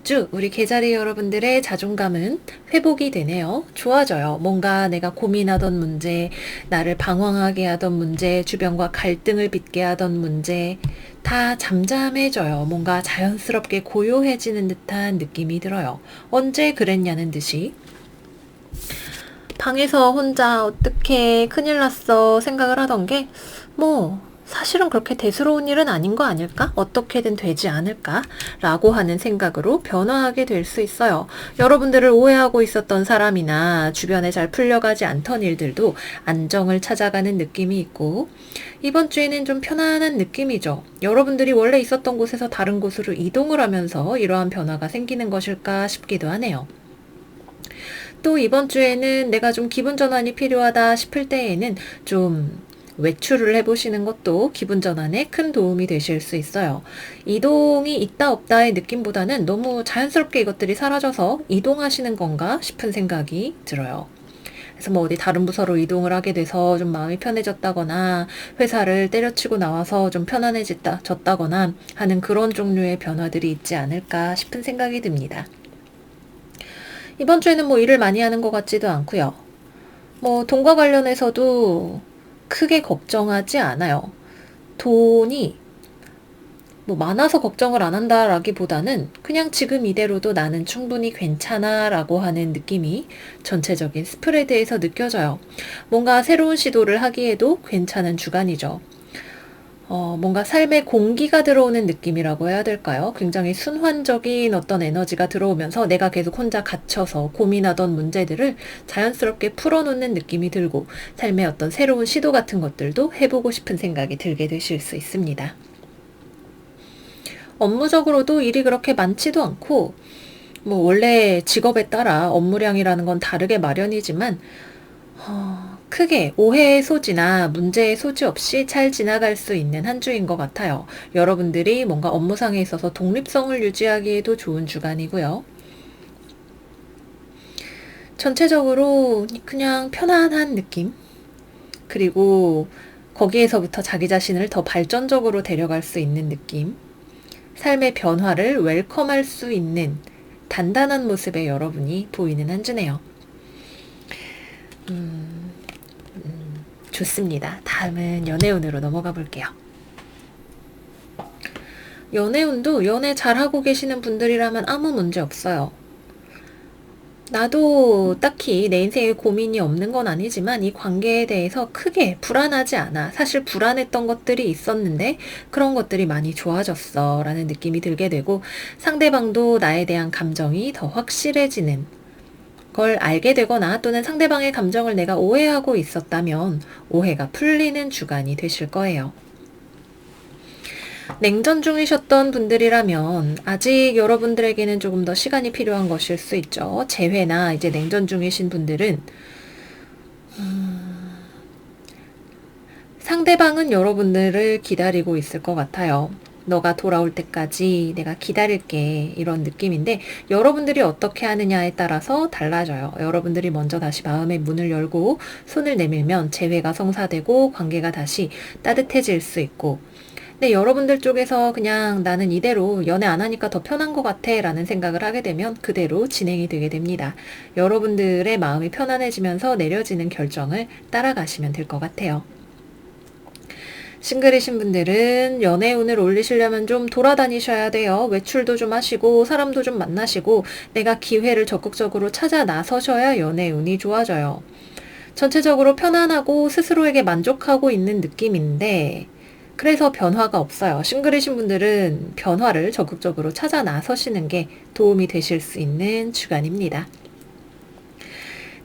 주 우리 개자리 여러분들의 자존감은 회복이 되네요. 좋아져요. 뭔가 내가 고민하던 문제, 나를 방황하게 하던 문제, 주변과 갈등을 빚게 하던 문제 다 잠잠해져요. 뭔가 자연스럽게 고요해지는 듯한 느낌이 들어요. 언제 그랬냐는 듯이. 방에서 혼자 어떻게 큰일 났어 생각을 하던 게 사실은 그렇게 대수로운 일은 아닌 거 아닐까? 어떻게든 되지 않을까? 라고 하는 생각으로 변화하게 될 수 있어요. 여러분들을 오해하고 있었던 사람이나 주변에 잘 풀려가지 않던 일들도 안정을 찾아가는 느낌이 있고 이번 주에는 좀 편안한 느낌이죠. 여러분들이 원래 있었던 곳에서 다른 곳으로 이동을 하면서 이러한 변화가 생기는 것일까 싶기도 하네요. 또 이번 주에는 내가 좀 기분 전환이 필요하다 싶을 때에는 좀 외출을 해보시는 것도 기분 전환에 큰 도움이 되실 수 있어요. 이동이 있다 없다의 느낌보다는 너무 자연스럽게 이것들이 사라져서 이동하시는 건가 싶은 생각이 들어요. 그래서 어디 다른 부서로 이동을 하게 돼서 좀 마음이 편해졌다거나 회사를 때려치고 나와서 좀 편안해졌다거나 하는 그런 종류의 변화들이 있지 않을까 싶은 생각이 듭니다. 이번 주에는 일을 많이 하는 것 같지도 않고요. 돈과 관련해서도 크게 걱정하지 않아요. 돈이 많아서 걱정을 안 한다라기보다는 그냥 지금 이대로도 나는 충분히 괜찮아 라고 하는 느낌이 전체적인 스프레드에서 느껴져요. 뭔가 새로운 시도를 하기에도 괜찮은 주간이죠. 뭔가 삶에 공기가 들어오는 느낌이라고 해야 될까요? 굉장히 순환적인 어떤 에너지가 들어오면서 내가 계속 혼자 갇혀서 고민하던 문제들을 자연스럽게 풀어놓는 느낌이 들고 삶의 어떤 새로운 시도 같은 것들도 해보고 싶은 생각이 들게 되실 수 있습니다. 업무적으로도 일이 그렇게 많지도 않고 원래 직업에 따라 업무량이라는 건 다르게 마련이지만 크게 오해의 소지나 문제의 소지 없이 잘 지나갈 수 있는 한 주인 것 같아요. 여러분들이 뭔가 업무상에 있어서 독립성을 유지하기에도 좋은 주간이고요. 전체적으로 그냥 편안한 느낌, 그리고 거기에서부터 자기 자신을 더 발전적으로 데려갈 수 있는 느낌, 삶의 변화를 웰컴할 수 있는 단단한 모습의 여러분이 보이는 한 주네요. 좋습니다. 다음은 연애운으로 넘어가 볼게요. 연애운도 연애 잘하고 계시는 분들이라면 아무 문제 없어요. 나도 딱히 내 인생에 고민이 없는 건 아니지만 이 관계에 대해서 크게 불안하지 않아. 사실 불안했던 것들이 있었는데 그런 것들이 많이 좋아졌어 라는 느낌이 들게 되고 상대방도 나에 대한 감정이 더 확실해지는 걸 알게 되거나 또는 상대방의 감정을 내가 오해하고 있었다면 오해가 풀리는 주간이 되실 거예요. 냉전 중이셨던 분들이라면 아직 여러분들에게는 조금 더 시간이 필요한 것일 수 있죠. 재회나 이제 냉전 중이신 분들은 상대방은 여러분들을 기다리고 있을 것 같아요. 너가 돌아올 때까지 내가 기다릴게 이런 느낌인데 여러분들이 어떻게 하느냐에 따라서 달라져요. 여러분들이 먼저 다시 마음의 문을 열고 손을 내밀면 재회가 성사되고 관계가 다시 따뜻해질 수 있고 근데 여러분들 쪽에서 그냥 나는 이대로 연애 안 하니까 더 편한 것 같아 라는 생각을 하게 되면 그대로 진행이 되게 됩니다. 여러분들의 마음이 편안해지면서 내려지는 결정을 따라가시면 될 것 같아요. 싱글이신 분들은 연애운을 올리시려면 좀 돌아다니셔야 돼요. 외출도 좀 하시고 사람도 좀 만나시고 내가 기회를 적극적으로 찾아 나서셔야 연애운이 좋아져요. 전체적으로 편안하고 스스로에게 만족하고 있는 느낌인데 그래서 변화가 없어요. 싱글이신 분들은 변화를 적극적으로 찾아 나서시는 게 도움이 되실 수 있는 주간입니다.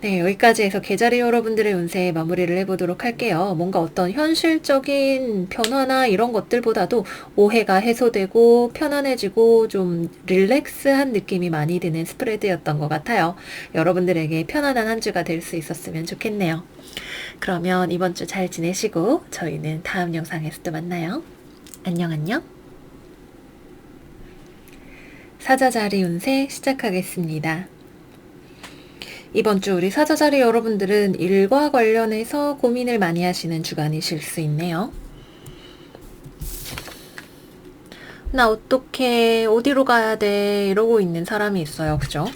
네, 여기까지 해서 계자리 여러분들의 운세 마무리를 해보도록 할게요. 뭔가 어떤 현실적인 변화나 이런 것들보다도 오해가 해소되고 편안해지고 좀 릴렉스한 느낌이 많이 드는 스프레드였던 것 같아요. 여러분들에게 편안한 한 주가 될 수 있었으면 좋겠네요. 그러면 이번 주 잘 지내시고 저희는 다음 영상에서 또 만나요. 안녕 안녕. 사자자리 운세 시작하겠습니다. 이번 주 우리 사자자리 여러분들은 일과 관련해서 고민을 많이 하시는 주간이실 수 있네요. 나 어떡해, 어디로 가야 돼 이러고 있는 사람이 있어요. 그죠?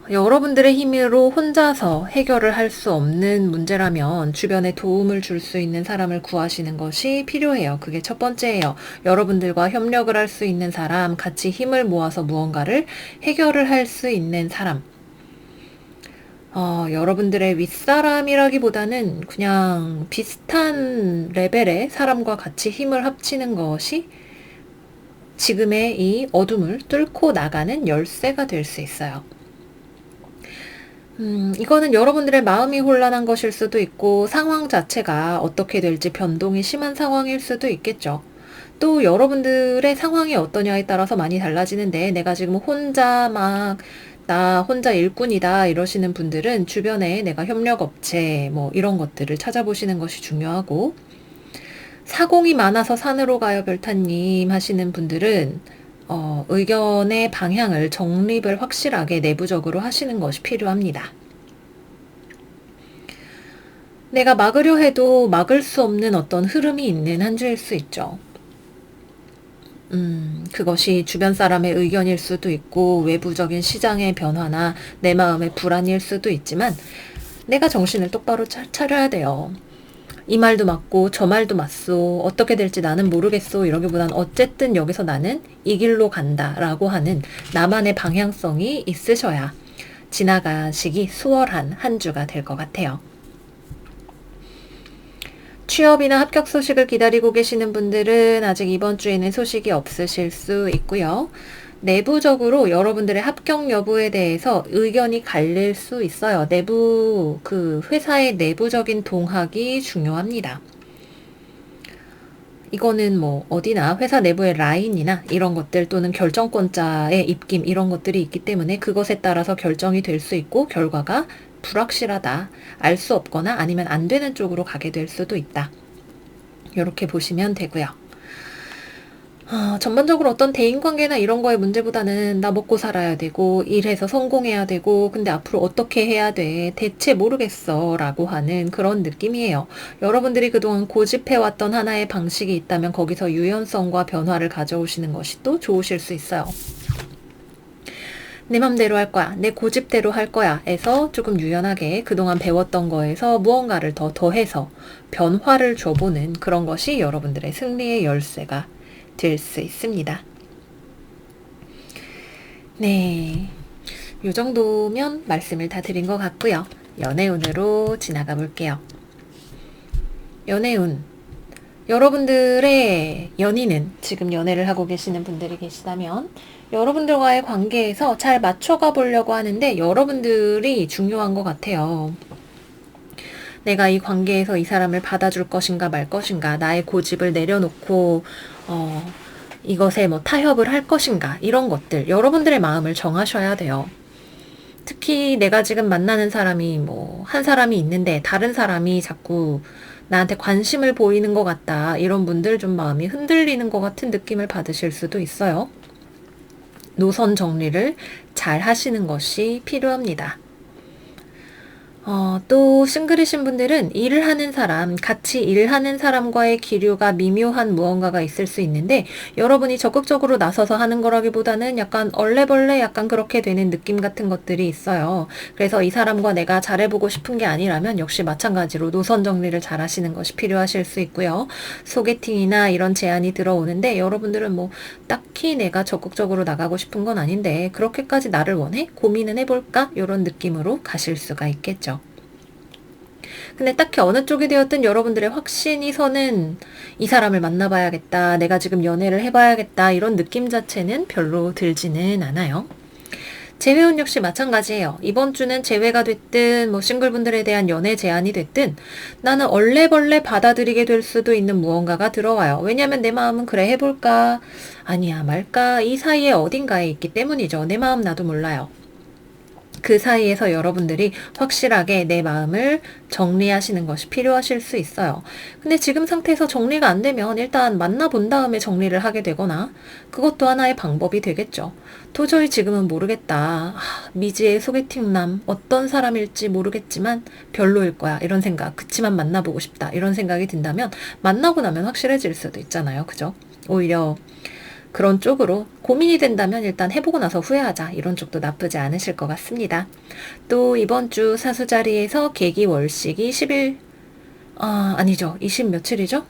여러분들의 힘으로 혼자서 해결을 할 수 없는 문제라면 주변에 도움을 줄 수 있는 사람을 구하시는 것이 필요해요. 그게 첫 번째예요. 여러분들과 협력을 할 수 있는 사람, 같이 힘을 모아서 무언가를 해결을 할 수 있는 사람. 여러분들의 윗사람이라기보다는 그냥 비슷한 레벨의 사람과 같이 힘을 합치는 것이 지금의 이 어둠을 뚫고 나가는 열쇠가 될 수 있어요. 이거는 여러분들의 마음이 혼란한 것일 수도 있고 상황 자체가 어떻게 될지 변동이 심한 상황일 수도 있겠죠. 또 여러분들의 상황이 어떠냐에 따라서 많이 달라지는데 내가 지금 나 혼자 일꾼이다 이러시는 분들은 주변에 내가 협력업체 뭐 이런 것들을 찾아보시는 것이 중요하고 사공이 많아서 산으로 가요 별타님 하시는 분들은 의견의 방향을 정립을 확실하게 내부적으로 하시는 것이 필요합니다. 내가 막으려 해도 막을 수 없는 어떤 흐름이 있는 한 주일 수 있죠. 그것이 주변 사람의 의견일 수도 있고 외부적인 시장의 변화나 내 마음의 불안일 수도 있지만 내가 정신을 똑바로 차려야 돼요. 이 말도 맞고 저 말도 맞소. 어떻게 될지 나는 모르겠소. 이러기보단 어쨌든 여기서 나는 이 길로 간다라고 하는 나만의 방향성이 있으셔야 지나가시기 수월한 한 주가 될 것 같아요. 취업이나 합격 소식을 기다리고 계시는 분들은 아직 이번 주에는 소식이 없으실 수 있고요. 내부적으로 여러분들의 합격 여부에 대해서 의견이 갈릴 수 있어요. 회사의 내부적인 동학이 중요합니다. 이거는 뭐 어디나 회사 내부의 라인이나 이런 것들 또는 결정권자의 입김 이런 것들이 있기 때문에 그것에 따라서 결정이 될 수 있고 결과가 불확실하다, 알 수 없거나 아니면 안 되는 쪽으로 가게 될 수도 있다. 이렇게 보시면 되고요. 전반적으로 어떤 대인관계나 이런 거의 문제보다는 나 먹고 살아야 되고 일해서 성공해야 되고 근데 앞으로 어떻게 해야 돼 대체 모르겠어 라고 하는 그런 느낌이에요. 여러분들이 그동안 고집해왔던 하나의 방식이 있다면 거기서 유연성과 변화를 가져오시는 것이 또 좋으실 수 있어요. 내 맘대로 할 거야, 내 고집대로 할 거야 에서 조금 유연하게 그동안 배웠던 거에서 무언가를 더 더해서 변화를 줘보는 그런 것이 여러분들의 승리의 열쇠가 될 수 있습니다. 네, 이 정도면 말씀을 다 드린 것 같고요. 연애운으로 지나가 볼게요. 연애운, 여러분들의 연인은 지금 연애를 하고 계시는 분들이 계시다면 여러분들과의 관계에서 잘 맞춰가 보려고 하는데 여러분들이 중요한 것 같아요. 내가 이 관계에서 이 사람을 받아줄 것인가 말 것인가, 나의 고집을 내려놓고 이것에 뭐 타협을 할 것인가, 이런 것들 여러분들의 마음을 정하셔야 돼요. 특히 내가 지금 만나는 사람이 한 사람이 있는데 다른 사람이 자꾸 나한테 관심을 보이는 것 같다, 이런 분들 좀 마음이 흔들리는 것 같은 느낌을 받으실 수도 있어요. 노선 정리를 잘 하시는 것이 필요합니다. 또 싱글이신 분들은 일을 하는 사람, 같이 일하는 사람과의 기류가 미묘한 무언가가 있을 수 있는데 여러분이 적극적으로 나서서 하는 거라기보다는 약간 얼레벌레 약간 그렇게 되는 느낌 같은 것들이 있어요. 그래서 이 사람과 내가 잘해보고 싶은 게 아니라면 역시 마찬가지로 노선 정리를 잘 하시는 것이 필요하실 수 있고요. 소개팅이나 이런 제안이 들어오는데 여러분들은 뭐 딱히 내가 적극적으로 나가고 싶은 건 아닌데 그렇게까지 나를 원해? 고민은 해볼까? 이런 느낌으로 가실 수가 있겠죠. 근데 딱히 어느 쪽이 되었든 여러분들의 확신이 서는 이 사람을 만나봐야겠다, 내가 지금 연애를 해봐야겠다 이런 느낌 자체는 별로 들지는 않아요. 재회운 역시 마찬가지예요. 이번 주는 재회가 됐든 뭐 싱글분들에 대한 연애 제안이 됐든 나는 얼레벌레 받아들이게 될 수도 있는 무언가가 들어와요. 왜냐면 내 마음은 그래 해볼까 아니야 말까 이 사이에 어딘가에 있기 때문이죠. 내 마음 나도 몰라요. 그 사이에서 여러분들이 확실하게 내 마음을 정리하시는 것이 필요하실 수 있어요. 근데 지금 상태에서 정리가 안 되면 일단 만나본 다음에 정리를 하게 되거나 그것도 하나의 방법이 되겠죠. 도저히 지금은 모르겠다. 미지의 소개팅남 어떤 사람일지 모르겠지만 별로일 거야 이런 생각, 그치만 만나보고 싶다 이런 생각이 든다면 만나고 나면 확실해질 수도 있잖아요. 그죠? 오히려 그런 쪽으로 고민이 된다면 일단 해보고 나서 후회하자 이런 쪽도 나쁘지 않으실 것 같습니다. 또 이번 주 사수 자리에서 계기 월식이 10일 아니죠 20 며칠이죠?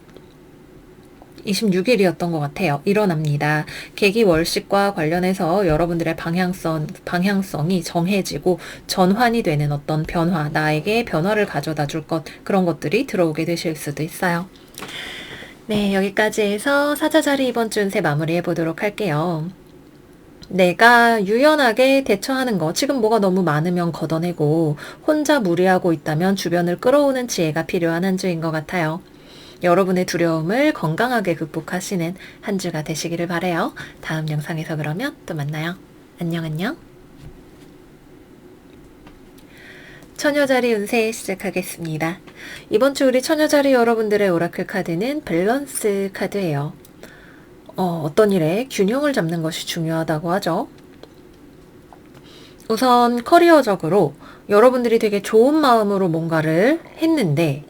26일이었던 것 같아요. 일어납니다. 계기 월식과 관련해서 여러분들의 방향성이 정해지고 전환이 되는 어떤 변화, 나에게 변화를 가져다 줄 것, 그런 것들이 들어오게 되실 수도 있어요. 네, 여기까지 해서 사자자리 이번 주 운세 마무리해 보도록 할게요. 내가 유연하게 대처하는 거, 지금 뭐가 너무 많으면 걷어내고 혼자 무리하고 있다면 주변을 끌어오는 지혜가 필요한 한 주인 것 같아요. 여러분의 두려움을 건강하게 극복하시는 한 주가 되시기를 바라요. 다음 영상에서 그러면 또 만나요. 안녕 안녕. 처녀자리 운세 시작하겠습니다. 이번 주 우리 처녀자리 여러분들의 오라클 카드는 밸런스 카드예요. 어떤 일에 균형을 잡는 것이 중요하다고 하죠. 우선 커리어적으로 여러분들이 되게 좋은 마음으로 뭔가를 했는데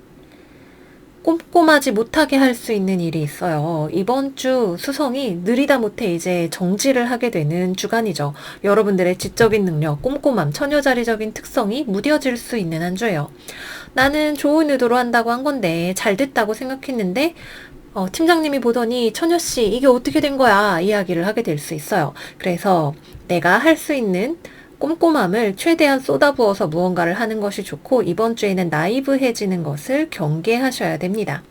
꼼꼼하지 못하게 할 수 있는 일이 있어요. 이번 주 수성이 느리다 못해 이제 정지를 하게 되는 주간이죠. 여러분들의 지적인 능력, 꼼꼼함, 처녀자리적인 특성이 무뎌질 수 있는 한 주예요. 나는 좋은 의도로 한다고 한 건데 잘 됐다고 생각했는데 팀장님이 보더니 처녀씨 이게 어떻게 된 거야 이야기를 하게 될 수 있어요. 그래서 내가 할 수 있는 꼼꼼함을 최대한 쏟아부어서 무언가를 하는 것이 좋고 이번 주에는 나이브해지는 것을 경계하셔야 됩니다.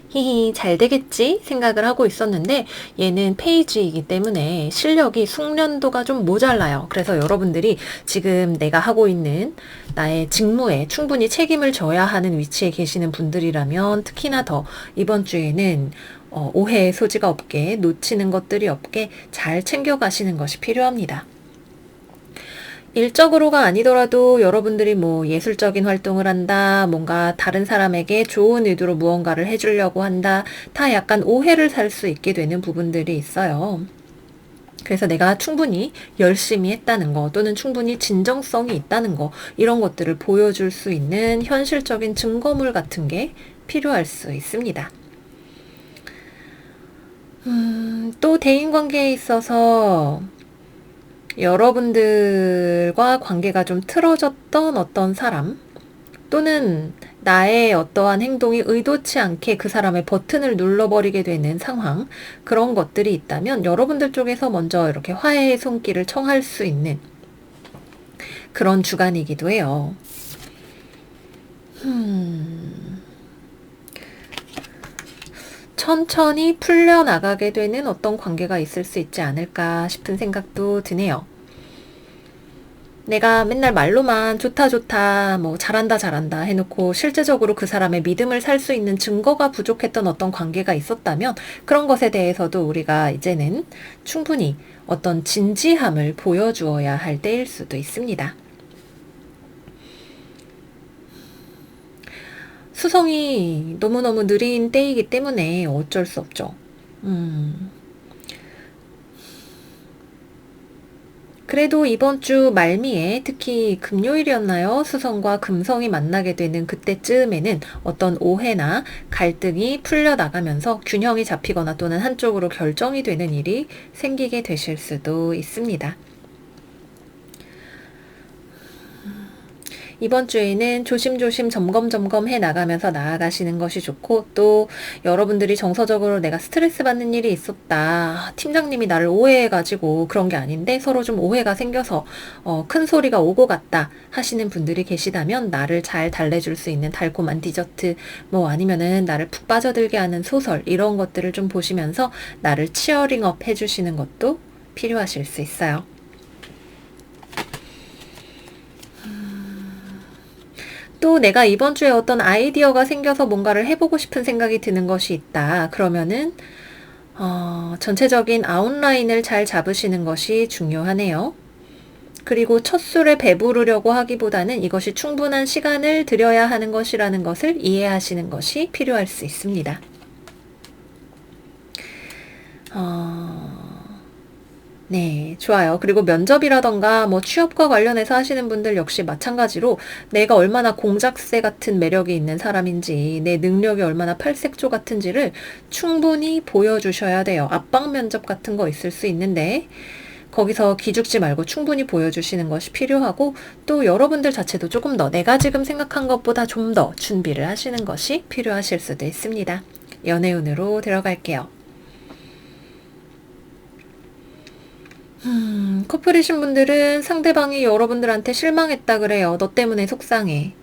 히히 잘 되겠지 생각을 하고 있었는데 얘는 페이지이기 때문에 실력이 숙련도가 좀 모자라요. 그래서 여러분들이 지금 내가 하고 있는 나의 직무에 충분히 책임을 져야 하는 위치에 계시는 분들이라면 특히나 더 이번 주에는 오해의 소지가 없게, 놓치는 것들이 없게 잘 챙겨가시는 것이 필요합니다. 일적으로가 아니더라도 여러분들이 뭐 예술적인 활동을 한다, 뭔가 다른 사람에게 좋은 의도로 무언가를 해주려고 한다, 다 약간 오해를 살 수 있게 되는 부분들이 있어요. 그래서 내가 충분히 열심히 했다는 거, 또는 충분히 진정성이 있다는 거, 이런 것들을 보여줄 수 있는 현실적인 증거물 같은 게 필요할 수 있습니다. 또 대인관계에 있어서 여러분들과 관계가 좀 틀어졌던 어떤 사람 또는 나의 어떠한 행동이 의도치 않게 그 사람의 버튼을 눌러버리게 되는 상황, 그런 것들이 있다면 여러분들 쪽에서 먼저 이렇게 화해의 손길을 청할 수 있는 그런 주간이기도 해요. 천천히 풀려나가게 되는 어떤 관계가 있을 수 있지 않을까 싶은 생각도 드네요. 내가 맨날 말로만 좋다 좋다 뭐 잘한다 잘한다 해놓고 실제적으로 그 사람의 믿음을 살 수 있는 증거가 부족했던 어떤 관계가 있었다면 그런 것에 대해서도 우리가 이제는 충분히 어떤 진지함을 보여주어야 할 때일 수도 있습니다. 수성이 너무너무 느린 때이기 때문에 어쩔 수 없죠. 그래도 이번 주 말미에 특히 금요일이었나요? 수성과 금성이 만나게 되는 그때쯤에는 어떤 오해나 갈등이 풀려나가면서 균형이 잡히거나 또는 한쪽으로 결정이 되는 일이 생기게 되실 수도 있습니다. 이번 주에는 조심조심 점검 해 나가면서 나아가시는 것이 좋고, 또 여러분들이 정서적으로 내가 스트레스 받는 일이 있었다, 팀장님이 나를 오해해가지고 그런 게 아닌데 서로 좀 오해가 생겨서 큰 소리가 오고 갔다 하시는 분들이 계시다면, 나를 잘 달래줄 수 있는 달콤한 디저트, 뭐 아니면은 나를 푹 빠져들게 하는 소설, 이런 것들을 좀 보시면서 나를 치어링업 해주시는 것도 필요하실 수 있어요. 또 내가 이번 주에 어떤 아이디어가 생겨서 뭔가를 해보고 싶은 생각이 드는 것이 있다. 그러면은 전체적인 아웃라인을 잘 잡으시는 것이 중요하네요. 그리고 첫 술에 배부르려고 하기보다는 이것이 충분한 시간을 들여야 하는 것이라는 것을 이해하시는 것이 필요할 수 있습니다. 네, 좋아요. 그리고 면접이라던가 뭐 취업과 관련해서 하시는 분들 역시 마찬가지로 내가 얼마나 공작새 같은 매력이 있는 사람인지, 내 능력이 얼마나 팔색조 같은지를 충분히 보여주셔야 돼요. 압박 면접 같은 거 있을 수 있는데 거기서 기죽지 말고 충분히 보여주시는 것이 필요하고, 또 여러분들 자체도 조금 더 내가 지금 생각한 것보다 좀 더 준비를 하시는 것이 필요하실 수도 있습니다. 연애운으로 들어갈게요. 커플이신 분들은 상대방이 여러분들한테 실망했다 그래요. 너 때문에 속상해.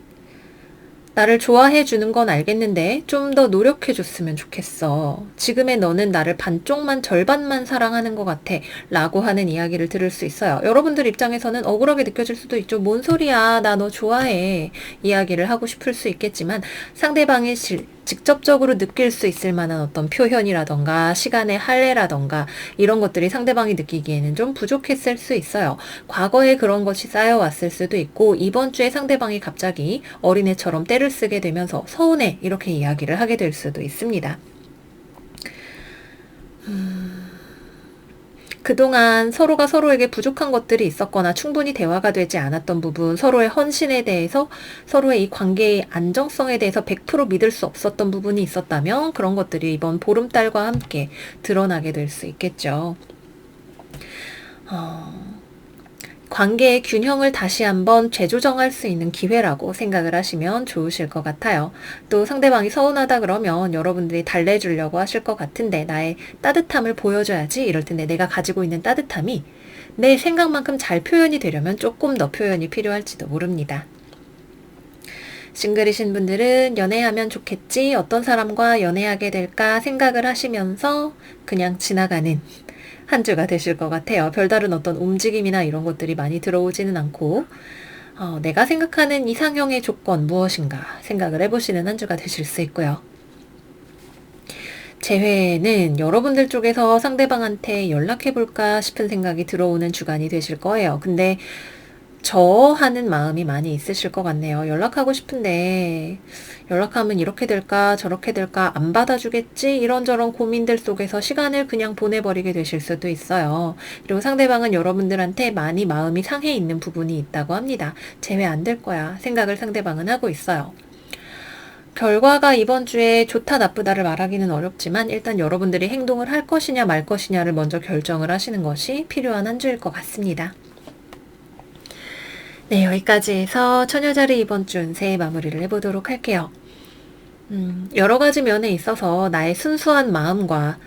나를 좋아해 주는 건 알겠는데 좀 더 노력해 줬으면 좋겠어. 지금의 너는 나를 반쪽만, 절반만 사랑하는 것 같아 라고 하는 이야기를 들을 수 있어요. 여러분들 입장에서는 억울하게 느껴질 수도 있죠. 뭔 소리야, 나 너 좋아해 이야기를 하고 싶을 수 있겠지만, 상대방이 직접적으로 느낄 수 있을 만한 어떤 표현이라던가 시간의 할애라던가 이런 것들이 상대방이 느끼기에는 좀 부족했을 수 있어요. 과거에 그런 것이 쌓여왔을 수도 있고, 이번 주에 상대방이 갑자기 어린애처럼 때를 쓰게 되면서 서운해 이렇게 이야기를 하게 될 수도 있습니다. 그동안 서로가 서로에게 부족한 것들이 있었거나 충분히 대화가 되지 않았던 부분, 서로의 헌신에 대해서, 서로의 이 관계의 안정성에 대해서 100% 믿을 수 없었던 부분이 있었다면, 그런 것들이 이번 보름달과 함께 드러나게 될 수 있겠죠. 관계의 균형을 다시 한번 재조정할 수 있는 기회라고 생각을 하시면 좋으실 것 같아요. 또 상대방이 서운하다 그러면 여러분들이 달래주려고 하실 것 같은데, 나의 따뜻함을 보여줘야지 이럴 텐데, 내가 가지고 있는 따뜻함이 내 생각만큼 잘 표현이 되려면 조금 더 표현이 필요할지도 모릅니다. 싱글이신 분들은 연애하면 좋겠지, 어떤 사람과 연애하게 될까 생각을 하시면서 그냥 지나가는 한 주가 되실 것 같아요. 별다른 어떤 움직임이나 이런 것들이 많이 들어오지는 않고, 내가 생각하는 이상형의 조건 무엇인가 생각을 해보시는 한 주가 되실 수 있고요. 재회는 여러분들 쪽에서 상대방한테 연락해볼까 싶은 생각이 들어오는 주간이 되실 거예요. 근데 하는 마음이 많이 있으실 것 같네요. 연락하고 싶은데 연락하면 이렇게 될까 저렇게 될까, 안 받아주겠지, 이런저런 고민들 속에서 시간을 그냥 보내버리게 되실 수도 있어요. 그리고 상대방은 여러분들한테 많이 마음이 상해 있는 부분이 있다고 합니다. 재회 안 될 거야 생각을 상대방은 하고 있어요. 결과가 이번 주에 좋다 나쁘다를 말하기는 어렵지만, 일단 여러분들이 행동을 할 것이냐 말 것이냐를 먼저 결정을 하시는 것이 필요한 한 주일 것 같습니다. 네, 여기까지 해서 처녀자리 이번 주 운세 마무리를 해보도록 할게요. 여러 가지 면에 있어서 나의 순수한 마음과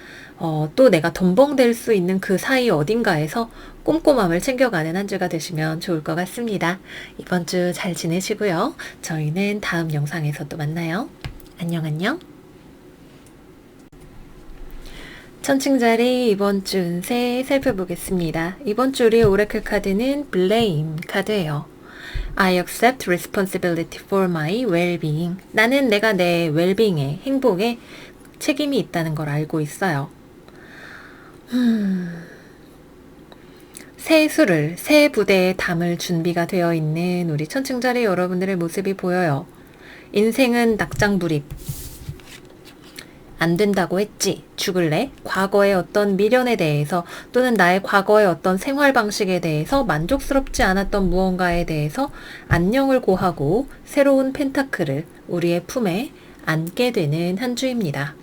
또 내가 덤벙될 수 있는 그 사이 어딘가에서 꼼꼼함을 챙겨가는 한 주가 되시면 좋을 것 같습니다. 이번 주 잘 지내시고요. 저희는 다음 영상에서 또 만나요. 안녕 안녕. 천칭자리 이번 주 운세 살펴보겠습니다. 이번 주 우리의 오라클 카드는 Blame 카드예요. I accept responsibility for my well-being. 나는 내가 내 well-being에, 행복에 책임이 있다는 걸 알고 있어요. 새 수를, 새 부대에 담을 준비가 되어 있는 우리 천칭자리 여러분들의 모습이 보여요. 인생은 낙장불입. 안 된다고 했지. 죽을래? 과거의 어떤 미련에 대해서 또는 나의 과거의 어떤 생활 방식에 대해서 만족스럽지 않았던 무언가에 대해서 안녕을 고하고 새로운 펜타클을 우리의 품에 안게 되는 한 주입니다.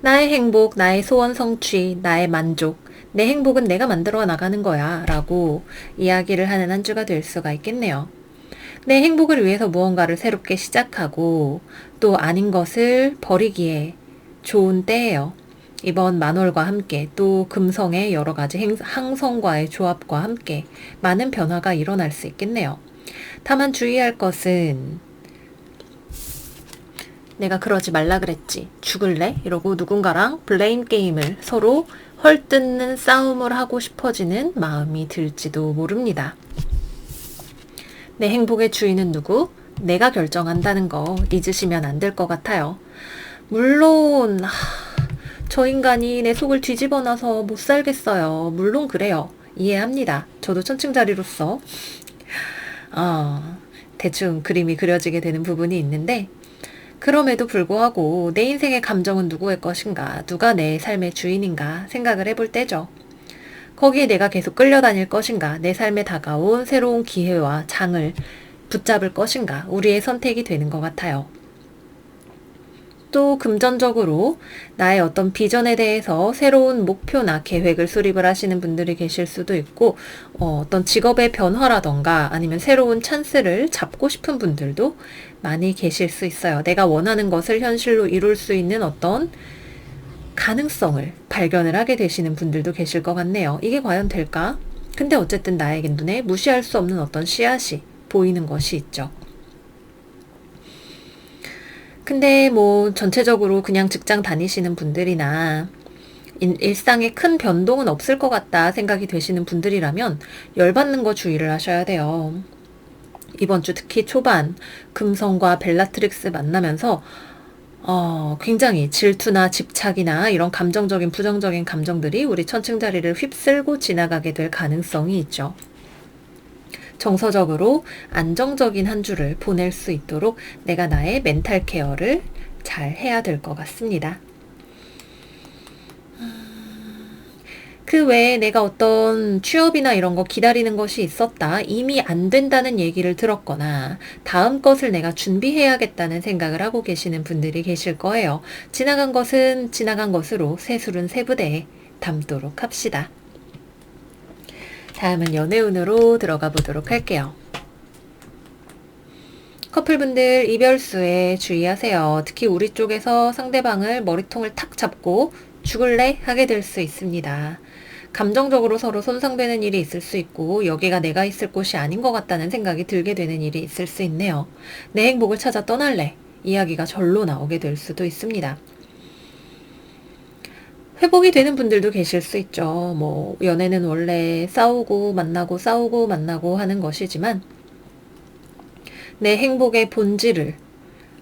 나의 행복, 나의 소원 성취, 나의 만족, 내 행복은 내가 만들어 나가는 거야 라고 이야기를 하는 한 주가 될 수가 있겠네요. 내 행복을 위해서 무언가를 새롭게 시작하고 또 아닌 것을 버리기에 좋은 때예요. 이번 만월과 함께 또 금성의 여러 가지 항성과의 조합과 함께 많은 변화가 일어날 수 있겠네요. 다만 주의할 것은 내가 그러지 말라 그랬지. 죽을래? 이러고 누군가랑 블레임 게임을 서로 헐뜯는 싸움을 하고 싶어지는 마음이 들지도 모릅니다. 내 행복의 주인은 누구? 내가 결정한다는 거 잊으시면 안 될 것 같아요. 물론 저 인간이 내 속을 뒤집어 놔서 못 살겠어요. 물론 그래요. 이해합니다. 저도 천칭자리로서 대충 그림이 그려지게 되는 부분이 있는데 그럼에도 불구하고 내 인생의 감정은 누구의 것인가, 누가 내 삶의 주인인가 생각을 해볼 때죠. 거기에 내가 계속 끌려다닐 것인가, 내 삶에 다가온 새로운 기회와 장을 붙잡을 것인가, 우리의 선택이 되는 것 같아요. 또 금전적으로 나의 어떤 비전에 대해서 새로운 목표나 계획을 수립을 하시는 분들이 계실 수도 있고 어떤 직업의 변화라던가 아니면 새로운 찬스를 잡고 싶은 분들도 많이 계실 수 있어요. 내가 원하는 것을 현실로 이룰 수 있는 어떤 가능성을 발견을 하게 되시는 분들도 계실 것 같네요. 이게 과연 될까? 근데 어쨌든 나에게 눈에 무시할 수 없는 어떤 씨앗이 보이는 것이 있죠. 근데 뭐 전체적으로 그냥 직장 다니시는 분들이나 일상에 큰 변동은 없을 것 같다 생각이 되시는 분들이라면 열받는 거 주의를 하셔야 돼요. 이번 주 특히 초반 금성과 벨라트릭스 만나면서 굉장히 질투나 집착이나 이런 감정적인 부정적인 감정들이 우리 천칭자리를 휩쓸고 지나가게 될 가능성이 있죠. 정서적으로 안정적인 한 주를 보낼 수 있도록 내가 나의 멘탈 케어를 잘 해야 될 것 같습니다. 그 외에 내가 어떤 취업이나 이런 거 기다리는 것이 있었다. 이미 안 된다는 얘기를 들었거나 다음 것을 내가 준비해야겠다는 생각을 하고 계시는 분들이 계실 거예요. 지나간 것은 지나간 것으로 새술은 새부대에 담도록 합시다. 다음은 연애운으로 들어가 보도록 할게요. 커플분들 이별수에 주의하세요. 특히 우리 쪽에서 상대방을 머리통을 탁 잡고 죽을래? 하게 될 수 있습니다. 감정적으로 서로 손상되는 일이 있을 수 있고 여기가 내가 있을 곳이 아닌 것 같다는 생각이 들게 되는 일이 있을 수 있네요. 내 행복을 찾아 떠날래? 이야기가 절로 나오게 될 수도 있습니다. 회복이 되는 분들도 계실 수 있죠. 뭐 연애는 원래 싸우고 만나고 하는 것이지만 내 행복의 본질을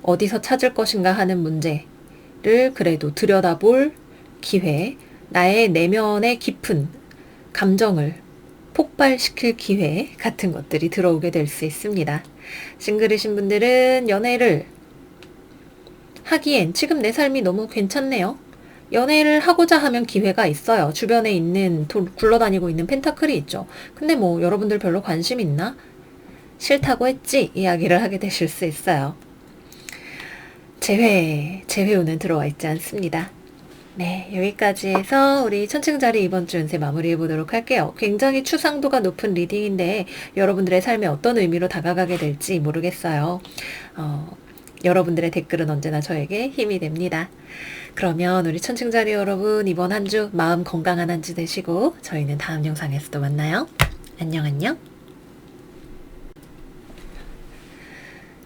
어디서 찾을 것인가 하는 문제를 그래도 들여다볼 기회, 나의 내면의 깊은 감정을 폭발시킬 기회 같은 것들이 들어오게 될 수 있습니다. 싱글이신 분들은 연애를 하기엔 지금 내 삶이 너무 괜찮네요. 연애를 하고자 하면 기회가 있어요. 주변에 있는 굴러다니고 있는 펜타클이 있죠. 근데 뭐 여러분들 별로 관심 있나? 싫다고 했지? 이야기를 하게 되실 수 있어요. 재회운은 들어와 있지 않습니다. 네, 여기까지 해서 우리 천칭자리 이번 주 운세 마무리해 보도록 할게요. 굉장히 추상도가 높은 리딩인데 여러분들의 삶에 어떤 의미로 다가가게 될지 모르겠어요. 여러분들의 댓글은 언제나 저에게 힘이 됩니다. 그러면 우리 천칭자리 여러분 이번 한 주 마음 건강한 한 주 되시고 저희는 다음 영상에서 또 만나요. 안녕 안녕.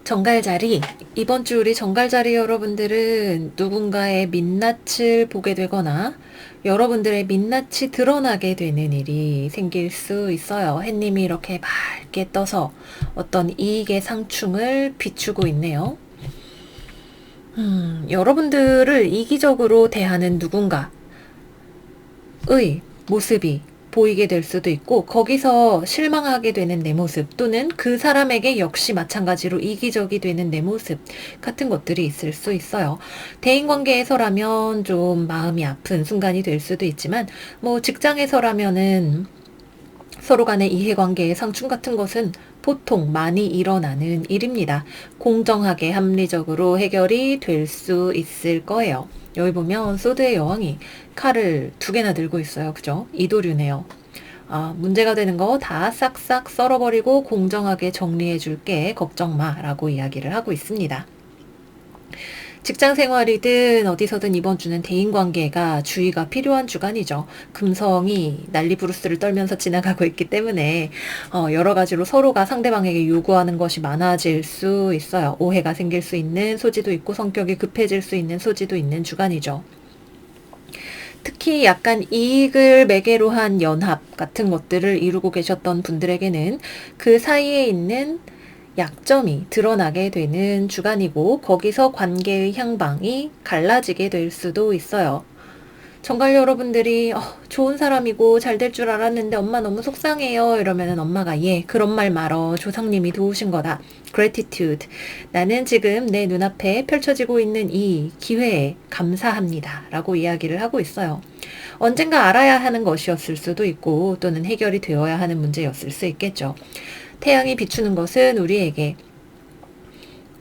정갈자리, 이번 주 우리 정갈자리 여러분들은 누군가의 민낯을 보게 되거나 여러분들의 민낯이 드러나게 되는 일이 생길 수 있어요. 햇님이 이렇게 밝게 떠서 어떤 이익의 상충을 비추고 있네요. 여러분들을 이기적으로 대하는 누군가의 모습이 보이게 될 수도 있고 거기서 실망하게 되는 내 모습 또는 그 사람에게 역시 마찬가지로 이기적이 되는 내 모습 같은 것들이 있을 수 있어요. 대인관계에서라면 좀 마음이 아픈 순간이 될 수도 있지만 뭐 직장에서라면은 서로 간의 이해관계의 상충 같은 것은 보통 많이 일어나는 일입니다. 공정하게 합리적으로 해결이 될 수 있을 거예요. 여기 보면 소드의 여왕이 칼을 2개나 들고 있어요. 그죠? 이도류네요. 문제가 되는 거 다 싹싹 썰어버리고 공정하게 정리해 줄게. 걱정 마. 라고 이야기를 하고 있습니다. 직장 생활이든 어디서든 이번 주는 대인관계가 주의가 필요한 주간이죠. 금성이 난리부르스를 떨면서 지나가고 있기 때문에 여러 가지로 서로가 상대방에게 요구하는 것이 많아질 수 있어요. 오해가 생길 수 있는 소지도 있고 성격이 급해질 수 있는 소지도 있는 주간이죠. 특히 약간 이익을 매개로 한 연합 같은 것들을 이루고 계셨던 분들에게는 그 사이에 있는 약점이 드러나게 되는 주간이고 거기서 관계의 향방이 갈라지게 될 수도 있어요. 정말 여러분들이 좋은 사람이고 잘 될 줄 알았는데 엄마 너무 속상해요 이러면은 엄마가 예 그런 말 말어 조상님이 도우신 거다. gratitude 나는 지금 내 눈앞에 펼쳐지고 있는 이 기회에 감사합니다 라고 이야기를 하고 있어요. 언젠가 알아야 하는 것이었을 수도 있고 또는 해결이 되어야 하는 문제였을 수 있겠죠. 태양이 비추는 것은 우리에게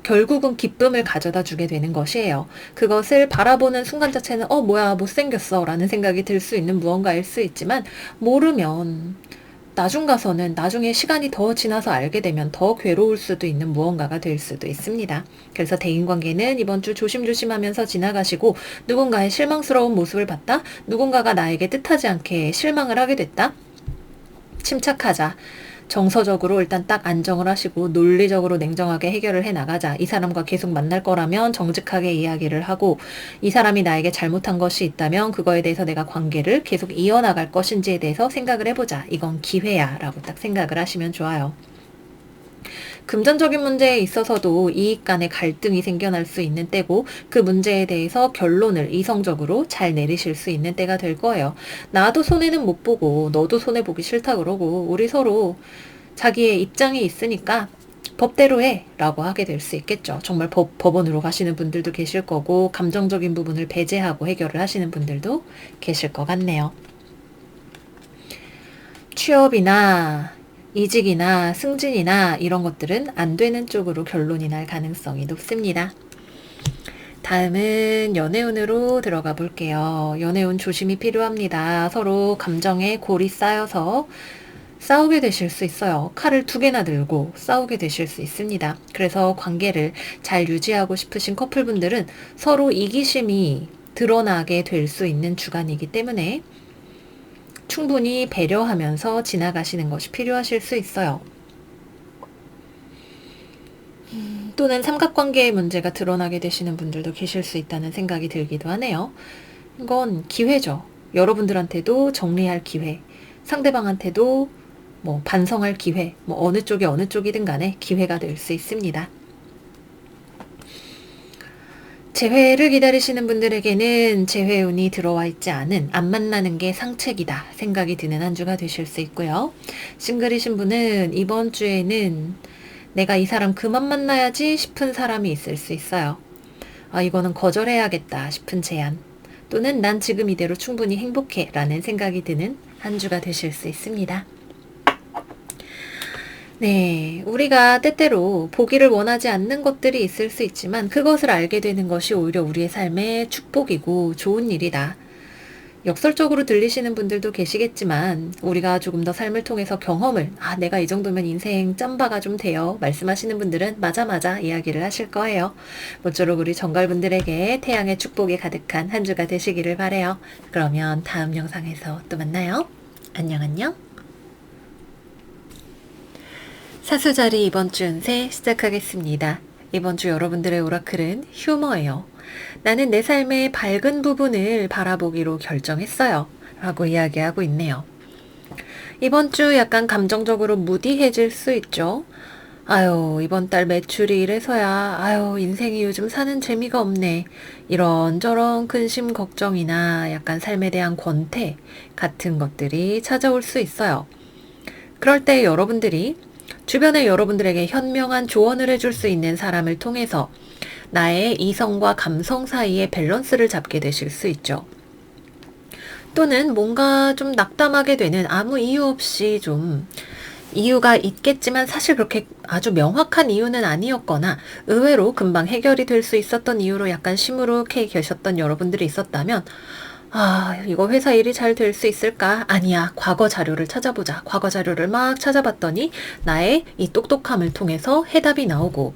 결국은 기쁨을 가져다 주게 되는 것이에요. 그것을 바라보는 순간 자체는 뭐야 못생겼어 라는 생각이 들 수 있는 무언가일 수 있지만 모르면 나중 가서는 나중에 시간이 더 지나서 알게 되면 더 괴로울 수도 있는 무언가가 될 수도 있습니다. 그래서 대인관계는 이번 주 조심조심하면서 지나가시고 누군가의 실망스러운 모습을 봤다? 누군가가 나에게 뜻하지 않게 실망을 하게 됐다? 침착하자. 정서적으로 일단 딱 안정을 하시고 논리적으로 냉정하게 해결을 해 나가자. 이 사람과 계속 만날 거라면 정직하게 이야기를 하고 이 사람이 나에게 잘못한 것이 있다면 그거에 대해서 내가 관계를 계속 이어나갈 것인지에 대해서 생각을 해보자. 이건 기회야 라고 딱 생각을 하시면 좋아요. 금전적인 문제에 있어서도 이익 간의 갈등이 생겨날 수 있는 때고 그 문제에 대해서 결론을 이성적으로 잘 내리실 수 있는 때가 될 거예요. 나도 손해는 못 보고 너도 손해보기 싫다 그러고 우리 서로 자기의 입장이 있으니까 법대로 해 라고 하게 될 수 있겠죠. 정말 법원으로 가시는 분들도 계실 거고 감정적인 부분을 배제하고 해결을 하시는 분들도 계실 것 같네요. 취업이나 이직이나 승진이나 이런 것들은 안 되는 쪽으로 결론이 날 가능성이 높습니다. 다음은 연애운으로 들어가 볼게요. 연애운 조심이 필요합니다. 서로 감정에 골이 쌓여서 싸우게 되실 수 있어요. 칼을 2개나 들고 싸우게 되실 수 있습니다. 그래서 관계를 잘 유지하고 싶으신 커플분들은 서로 이기심이 드러나게 될 수 있는 주간이기 때문에 충분히 배려하면서 지나가시는 것이 필요하실 수 있어요. 또는 삼각관계의 문제가 드러나게 되시는 분들도 계실 수 있다는 생각이 들기도 하네요. 이건 기회죠. 여러분들한테도 정리할 기회, 상대방한테도 반성할 기회, 어느 쪽이든 간에 기회가 될 수 있습니다. 재회를 기다리시는 분들에게는 재회운이 들어와 있지 않은 안 만나는 게 상책이다 생각이 드는 한 주가 되실 수 있고요. 싱글이신 분은 이번 주에는 내가 이 사람 그만 만나야지 싶은 사람이 있을 수 있어요. 이거는 거절해야겠다 싶은 제안 또는 난 지금 이대로 충분히 행복해 라는 생각이 드는 한 주가 되실 수 있습니다. 네, 우리가 때때로 보기를 원하지 않는 것들이 있을 수 있지만 그것을 알게 되는 것이 오히려 우리의 삶의 축복이고 좋은 일이다. 역설적으로 들리시는 분들도 계시겠지만 우리가 조금 더 삶을 통해서 경험을 내가 이 정도면 인생 짬바가 좀 돼요 말씀하시는 분들은 맞아 이야기를 하실 거예요. 모쪼록 우리 정갈분들에게 태양의 축복이 가득한 한 주가 되시기를 바라요. 그러면 다음 영상에서 또 만나요. 안녕. 사수자리 이번 주 운세 시작하겠습니다. 이번 주 여러분들의 오라클은 휴머예요. 나는 내 삶의 밝은 부분을 바라보기로 결정했어요. 라고 이야기하고 있네요. 이번 주 약간 감정적으로 무디해질 수 있죠. 아유, 이번 달 매출이 이래서야, 아유, 인생이 요즘 사는 재미가 없네. 이런저런 근심 걱정이나 약간 삶에 대한 권태 같은 것들이 찾아올 수 있어요. 그럴 때 여러분들이 주변의 여러분들에게 현명한 조언을 해줄 수 있는 사람을 통해서 나의 이성과 감성 사이의 밸런스를 잡게 되실 수 있죠. 또는 뭔가 좀 낙담하게 되는 아무 이유 없이 좀 이유가 있겠지만 사실 그렇게 아주 명확한 이유는 아니었거나 의외로 금방 해결이 될 수 있었던 이유로 약간 시무룩해 계셨던 여러분들이 있었다면 아, 이거 회사 일이 잘 될 수 있을까? 아니야. 과거 자료를 찾아보자. 과거 자료를 막 찾아봤더니 나의 이 똑똑함을 통해서 해답이 나오고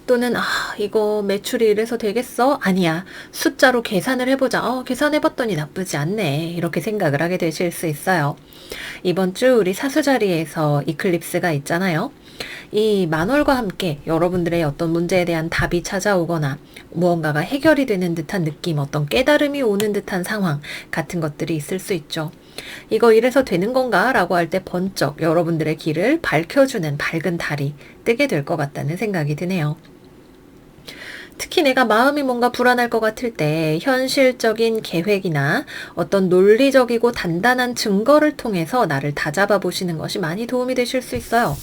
또는 이거 매출이 이래서 되겠어? 아니야. 숫자로 계산을 해보자. 계산해봤더니 나쁘지 않네. 이렇게 생각을 하게 되실 수 있어요. 이번 주 우리 사수자리에서 이클립스가 있잖아요. 이 만월과 함께 여러분들의 어떤 문제에 대한 답이 찾아오거나 무언가가 해결이 되는 듯한 느낌, 어떤 깨달음이 오는 듯한 상황 같은 것들이 있을 수 있죠. 이거 이래서 되는 건가? 라고 할 때 번쩍 여러분들의 길을 밝혀주는 밝은 달이 뜨게 될 것 같다는 생각이 드네요. 특히 내가 마음이 뭔가 불안할 것 같을 때 현실적인 계획이나 어떤 논리적이고 단단한 증거를 통해서 나를 다잡아 보시는 것이 많이 도움이 되실 수 있어요.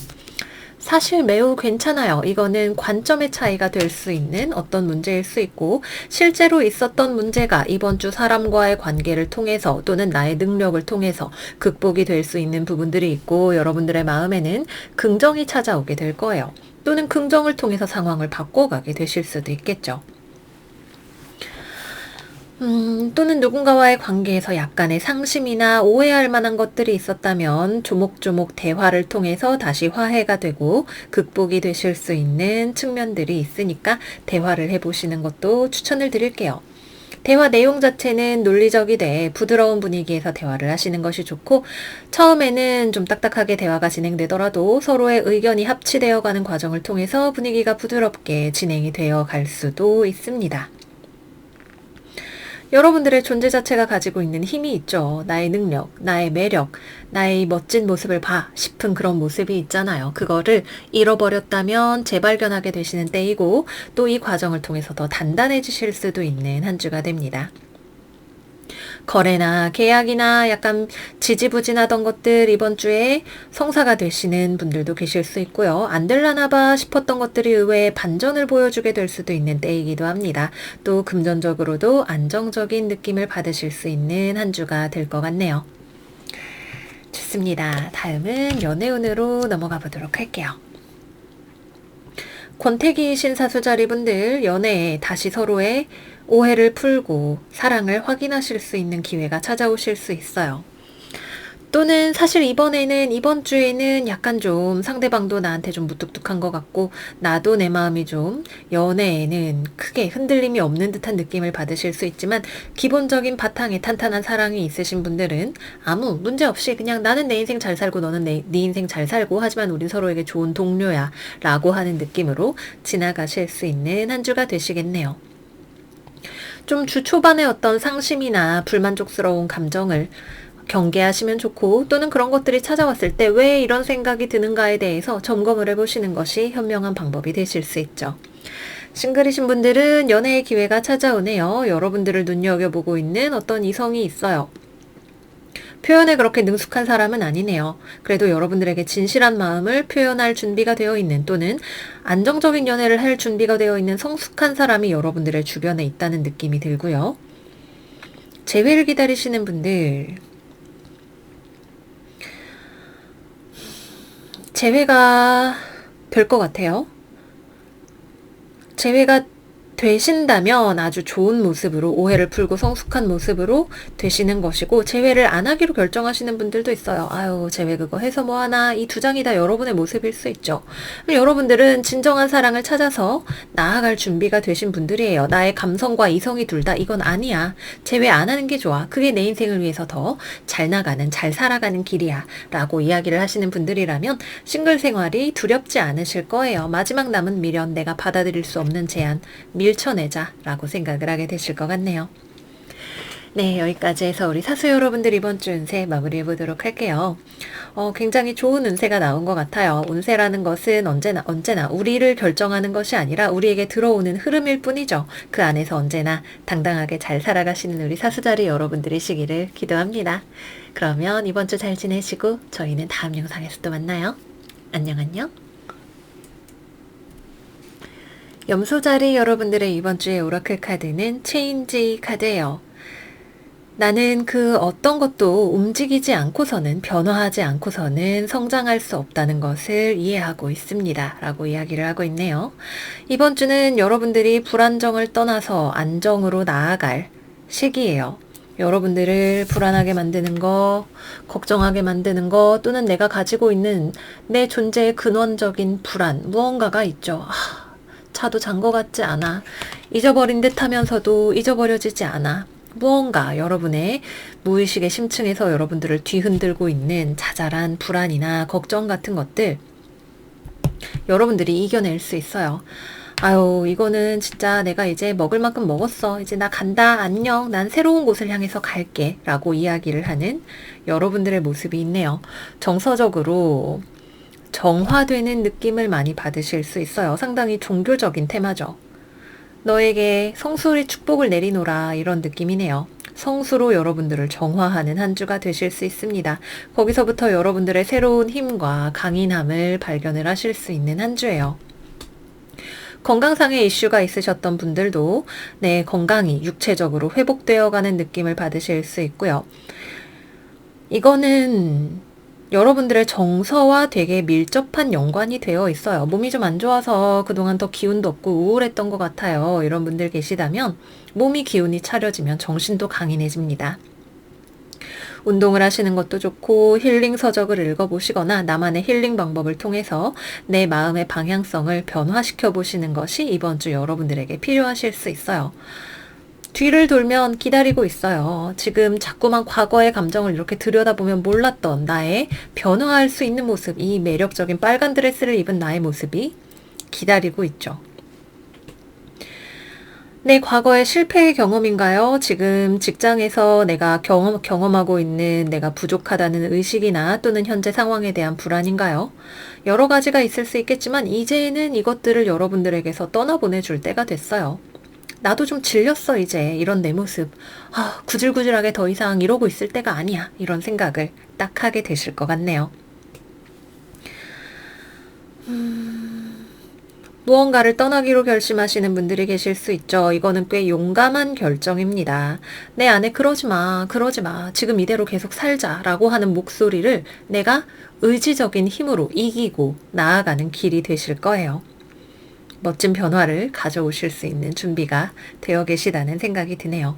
사실 매우 괜찮아요. 이거는 관점의 차이가 될 수 있는 어떤 문제일 수 있고 실제로 있었던 문제가 이번 주 사람과의 관계를 통해서 또는 나의 능력을 통해서 극복이 될 수 있는 부분들이 있고 여러분들의 마음에는 긍정이 찾아오게 될 거예요. 또는 긍정을 통해서 상황을 바꿔가게 되실 수도 있겠죠. 또는 누군가와의 관계에서 약간의 상심이나 오해할 만한 것들이 있었다면 조목조목 대화를 통해서 다시 화해가 되고 극복이 되실 수 있는 측면들이 있으니까 대화를 해보시는 것도 추천을 드릴게요. 대화 내용 자체는 논리적이 돼 부드러운 분위기에서 대화를 하시는 것이 좋고 처음에는 좀 딱딱하게 대화가 진행되더라도 서로의 의견이 합치되어 가는 과정을 통해서 분위기가 부드럽게 진행이 되어 갈 수도 있습니다. 여러분들의 존재 자체가 가지고 있는 힘이 있죠. 나의 능력, 나의 매력, 나의 멋진 모습을 봐 싶은 그런 모습이 있잖아요. 그거를 잃어버렸다면 재발견하게 되시는 때이고 또 이 과정을 통해서 더 단단해지실 수도 있는 한 주가 됩니다. 거래나 계약이나 약간 지지부진하던 것들 이번 주에 성사가 되시는 분들도 계실 수 있고요. 안 될라나 봐 싶었던 것들이 의외의 반전을 보여주게 될 수도 있는 때이기도 합니다. 또 금전적으로도 안정적인 느낌을 받으실 수 있는 한 주가 될 것 같네요. 좋습니다. 다음은 연애운으로 넘어가 보도록 할게요. 권태기 신사수자리분들 연애에 다시 서로의 오해를 풀고 사랑을 확인하실 수 있는 기회가 찾아오실 수 있어요. 또는 사실 이번 주에는 약간 좀 상대방도 나한테 좀 무뚝뚝한 것 같고 나도 내 마음이 좀 연애에는 크게 흔들림이 없는 듯한 느낌을 받으실 수 있지만 기본적인 바탕에 탄탄한 사랑이 있으신 분들은 아무 문제 없이 그냥 나는 내 인생 잘 살고 너는 네 인생 잘 살고 하지만 우린 서로에게 좋은 동료야 라고 하는 느낌으로 지나가실 수 있는 한 주가 되시겠네요. 좀 주 초반에 어떤 상심이나 불만족스러운 감정을 경계하시면 좋고 또는 그런 것들이 찾아왔을 때 왜 이런 생각이 드는가에 대해서 점검을 해보시는 것이 현명한 방법이 되실 수 있죠. 싱글이신 분들은 연애의 기회가 찾아오네요. 여러분들을 눈여겨보고 있는 어떤 이성이 있어요. 표현에 그렇게 능숙한 사람은 아니네요. 그래도 여러분들에게 진실한 마음을 표현할 준비가 되어 있는 또는 안정적인 연애를 할 준비가 되어 있는 성숙한 사람이 여러분들의 주변에 있다는 느낌이 들고요. 재회를 기다리시는 분들 재회가 될 것 같아요. 재회가 되신다면 아주 좋은 모습으로 오해를 풀고 성숙한 모습으로 되시는 것이고 재회를 안 하기로 결정하시는 분들도 있어요. 아유 재회 그거 해서 뭐하나 이 두 장이 다 여러분의 모습일 수 있죠. 여러분들은 진정한 사랑을 찾아서 나아갈 준비가 되신 분들이에요. 나의 감성과 이성이 둘 다 이건 아니야. 재회 안 하는 게 좋아. 그게 내 인생을 위해서 더 잘 나가는 잘 살아가는 길이야 라고 이야기를 하시는 분들이라면 싱글 생활이 두렵지 않으실 거예요. 마지막 남은 미련 내가 받아들일 수 없는 제안 밀쳐내자 라고 생각을 하게 되실 것 같네요. 네, 여기까지 해서 우리 사수 여러분들 이번 주 운세 마무리해 보도록 할게요. 굉장히 좋은 운세가 나온 것 같아요. 운세라는 것은 언제나 우리를 결정하는 것이 아니라 우리에게 들어오는 흐름일 뿐이죠. 그 안에서 언제나 당당하게 잘 살아가시는 우리 사수자리 여러분들이시기를 기도합니다. 그러면 이번 주 잘 지내시고 저희는 다음 영상에서 또 만나요. 안녕 안녕. 염소자리 여러분들의 이번 주의 오라클 카드는 체인지 카드예요. 나는 그 어떤 것도 움직이지 않고서는, 변화하지 않고서는 성장할 수 없다는 것을 이해하고 있습니다. 라고 이야기를 하고 있네요. 이번 주는 여러분들이 불안정을 떠나서 안정으로 나아갈 시기예요. 여러분들을 불안하게 만드는 거, 걱정하게 만드는 거, 또는 내가 가지고 있는 내 존재의 근원적인 불안, 무언가가 있죠. 차도 잔 것 같지 않아. 잊어버린 듯 하면서도 잊어버려지지 않아. 무언가 여러분의 무의식의 심층에서 여러분들을 뒤흔들고 있는 자잘한 불안이나 걱정 같은 것들 여러분들이 이겨낼 수 있어요. 아유, 이거는 진짜 내가 이제 먹을 만큼 먹었어. 이제 나 간다. 안녕. 난 새로운 곳을 향해서 갈게. 라고 이야기를 하는 여러분들의 모습이 있네요. 정서적으로 정화되는 느낌을 많이 받으실 수 있어요. 상당히 종교적인 테마죠. 너에게 성술의 축복을 내리노라, 이런 느낌이네요. 성수로 여러분들을 정화하는 한 주가 되실 수 있습니다. 거기서부터 여러분들의 새로운 힘과 강인함을 발견을 하실 수 있는 한 주예요. 건강상의 이슈가 있으셨던 분들도 건강이 육체적으로 회복되어가는 느낌을 받으실 수 있고요. 이거는 여러분들의 정서와 되게 밀접한 연관이 되어 있어요. 몸이 좀 안 좋아서 그동안 더 기운도 없고 우울했던 것 같아요. 이런 분들 계시다면 몸이 기운이 차려지면 정신도 강인해집니다. 운동을 하시는 것도 좋고 힐링 서적을 읽어보시거나 나만의 힐링 방법을 통해서 내 마음의 방향성을 변화시켜 보시는 것이 이번 주 여러분들에게 필요하실 수 있어요. 뒤를 돌면 기다리고 있어요. 지금 자꾸만 과거의 감정을 이렇게 들여다보면 몰랐던 나의 변화할 수 있는 모습, 이 매력적인 빨간 드레스를 입은 나의 모습이 기다리고 있죠. 내 과거의 실패의 경험인가요? 지금 직장에서 내가 경험하고 있는 내가 부족하다는 의식이나 또는 현재 상황에 대한 불안인가요? 여러 가지가 있을 수 있겠지만 이제는 이것들을 여러분들에게서 떠나보내줄 때가 됐어요. 나도 좀 질렸어 이제, 이런 내 모습. 구질구질하게 더 이상 이러고 있을 때가 아니야. 이런 생각을 딱 하게 되실 것 같네요. 무언가를 떠나기로 결심하시는 분들이 계실 수 있죠. 이거는 꽤 용감한 결정입니다. 내 안에 그러지 마, 그러지 마. 지금 이대로 계속 살자. 라고 하는 목소리를 내가 의지적인 힘으로 이기고 나아가는 길이 되실 거예요. 멋진 변화를 가져오실 수 있는 준비가 되어 계시다는 생각이 드네요.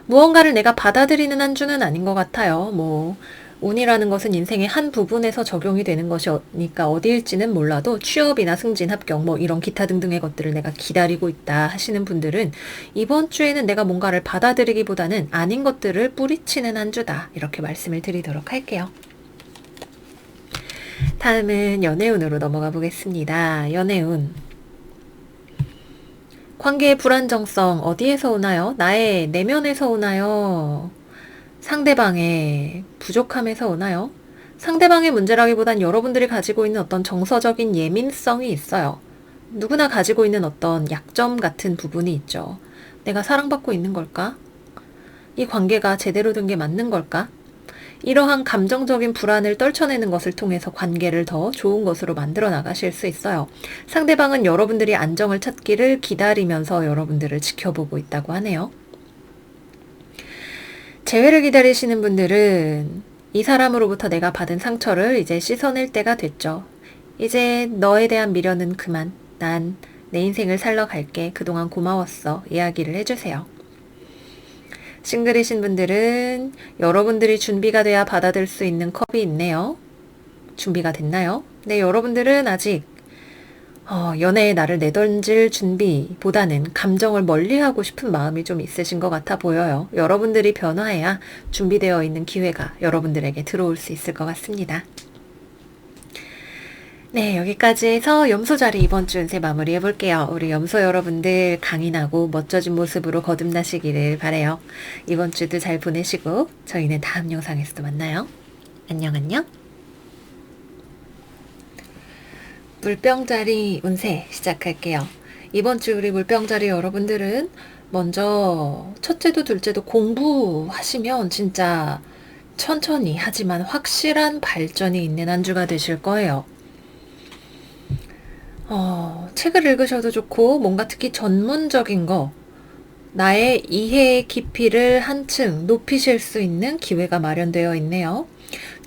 무언가를 내가 받아들이는 한 주는 아닌 것 같아요. 운이라는 것은 인생의 한 부분에서 적용이 되는 것이니까 어디일지는 몰라도 취업이나 승진, 합격, 이런 기타 등등의 것들을 내가 기다리고 있다 하시는 분들은 이번 주에는 내가 뭔가를 받아들이기보다는 아닌 것들을 뿌리치는 한 주다. 이렇게 말씀을 드리도록 할게요. 다음은 연애운으로 넘어가 보겠습니다. 연애운. 관계의 불안정성 어디에서 오나요? 나의 내면에서 오나요? 상대방의 부족함에서 오나요? 상대방의 문제라기보단 여러분들이 가지고 있는 어떤 정서적인 예민성이 있어요. 누구나 가지고 있는 어떤 약점 같은 부분이 있죠. 내가 사랑받고 있는 걸까? 이 관계가 제대로 된 게 맞는 걸까? 이러한 감정적인 불안을 떨쳐내는 것을 통해서 관계를 더 좋은 것으로 만들어 나가실 수 있어요. 상대방은 여러분들이 안정을 찾기를 기다리면서 여러분들을 지켜보고 있다고 하네요. 재회를 기다리시는 분들은 이 사람으로부터 내가 받은 상처를 이제 씻어낼 때가 됐죠. 이제 너에 대한 미련은 그만. 난 내 인생을 살러갈게. 그동안 고마웠어. 이야기를 해주세요. 싱글이신 분들은 여러분들이 준비가 돼야 받아들 수 있는 컵이 있네요. 준비가 됐나요? 네, 여러분들은 아직 연애에 나를 내던질 준비보다는 감정을 멀리하고 싶은 마음이 좀 있으신 것 같아 보여요. 여러분들이 변화해야 준비되어 있는 기회가 여러분들에게 들어올 수 있을 것 같습니다. 네, 여기까지 해서 염소 자리 이번 주 운세 마무리해 볼게요. 우리 염소 여러분들 강인하고 멋져진 모습으로 거듭나시기를 바래요. 이번 주도 잘 보내시고 저희는 다음 영상에서도 만나요. 안녕 안녕. 물병자리 운세 시작할게요. 이번 주 우리 물병자리 여러분들은 먼저 첫째도 둘째도 공부하시면 진짜 천천히 하지만 확실한 발전이 있는 한 주가 되실 거예요. 책을 읽으셔도 좋고 뭔가 특히 전문적인 거 나의 이해의 깊이를 한층 높이실 수 있는 기회가 마련되어 있네요.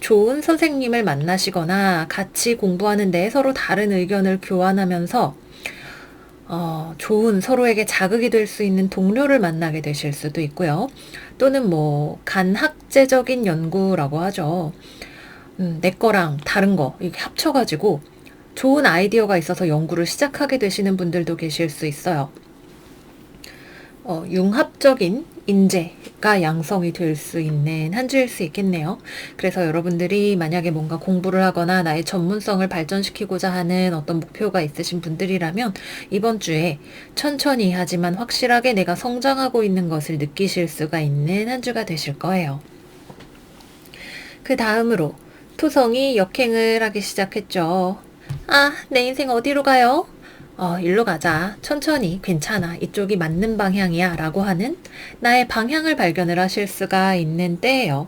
좋은 선생님을 만나시거나 같이 공부하는데 서로 다른 의견을 교환하면서 좋은 서로에게 자극이 될 수 있는 동료를 만나게 되실 수도 있고요. 또는 뭐 간학제적인 연구라고 하죠. 내 거랑 다른 거 이렇게 합쳐가지고 좋은 아이디어가 있어서 연구를 시작하게 되시는 분들도 계실 수 있어요. 융합적인 인재가 양성이 될 수 있는 한 주일 수 있겠네요. 그래서 여러분들이 만약에 뭔가 공부를 하거나 나의 전문성을 발전시키고자 하는 어떤 목표가 있으신 분들이라면 이번 주에 천천히 하지만 확실하게 내가 성장하고 있는 것을 느끼실 수가 있는 한 주가 되실 거예요. 그 다음으로 토성이 역행을 하기 시작했죠. 아, 내 인생 어디로 가요? 일로 가자. 천천히 괜찮아. 이쪽이 맞는 방향이야. 라고 하는 나의 방향을 발견을 하실 수가 있는 때예요.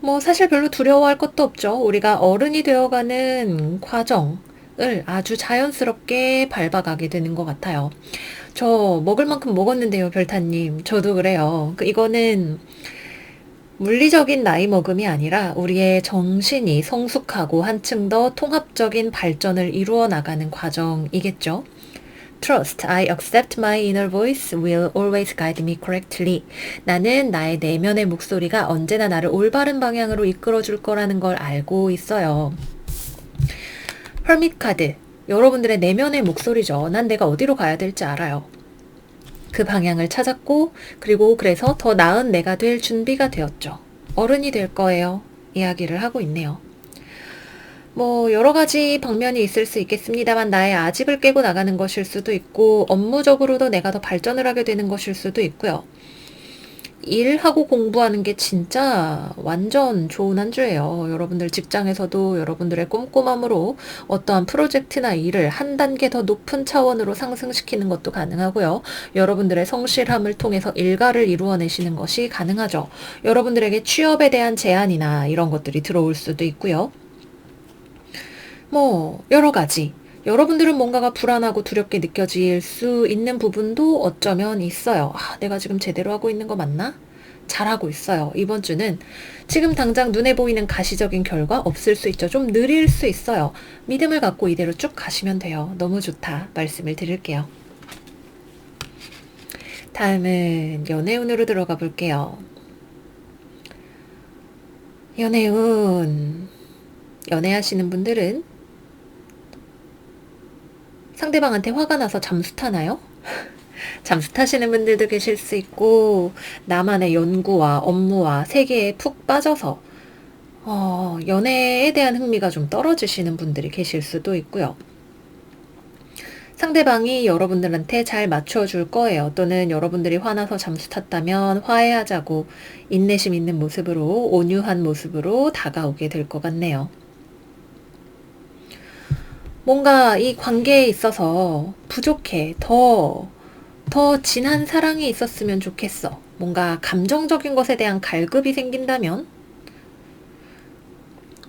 뭐 사실 별로 두려워할 것도 없죠. 우리가 어른이 되어가는 과정을 아주 자연스럽게 밟아가게 되는 것 같아요. 저 먹을 만큼 먹었는데요, 별타님. 저도 그래요. 이거는 물리적인 나이 먹음이 아니라 우리의 정신이 성숙하고 한층 더 통합적인 발전을 이루어 나가는 과정이겠죠. Trust, I accept my inner voice will always guide me correctly. 나는 나의 내면의 목소리가 언제나 나를 올바른 방향으로 이끌어 줄 거라는 걸 알고 있어요. Hermit 카드, 여러분들의 내면의 목소리죠. 난 내가 어디로 가야 될지 알아요. 그 방향을 찾았고 그리고 그래서 더 나은 내가 될 준비가 되었죠. 어른이 될 거예요. 이야기를 하고 있네요. 뭐 여러 가지 방면이 있을 수 있겠습니다만 나의 아집을 깨고 나가는 것일 수도 있고 업무적으로도 내가 더 발전을 하게 되는 것일 수도 있고요. 일하고 공부하는 게 진짜 완전 좋은 한 주예요. 여러분들 직장에서도 여러분들의 꼼꼼함으로 어떠한 프로젝트나 일을 한 단계 더 높은 차원으로 상승시키는 것도 가능하고요. 여러분들의 성실함을 통해서 일가를 이루어내시는 것이 가능하죠. 여러분들에게 취업에 대한 제안이나 이런 것들이 들어올 수도 있고요. 뭐 여러 가지. 여러분들은 뭔가가 불안하고 두렵게 느껴질 수 있는 부분도 어쩌면 있어요. 아, 내가 지금 제대로 하고 있는 거 맞나? 잘하고 있어요. 이번 주는 지금 당장 눈에 보이는 가시적인 결과 없을 수 있죠. 좀 느릴 수 있어요. 믿음을 갖고 이대로 쭉 가시면 돼요. 너무 좋다. 말씀을 드릴게요. 다음은 연애운으로 들어가 볼게요. 연애운. 연애하시는 분들은 상대방한테 화가 나서 잠수 타나요? 잠수 타시는 분들도 계실 수 있고 나만의 연구와 업무와 세계에 푹 빠져서 연애에 대한 흥미가 좀 떨어지시는 분들이 계실 수도 있고요. 상대방이 여러분들한테 잘 맞춰줄 거예요. 또는 여러분들이 화나서 잠수 탔다면 화해하자고 인내심 있는 모습으로 온유한 모습으로 다가오게 될 것 같네요. 뭔가 이 관계에 있어서 부족해. 더 진한 사랑이 있었으면 좋겠어. 뭔가 감정적인 것에 대한 갈급이 생긴다면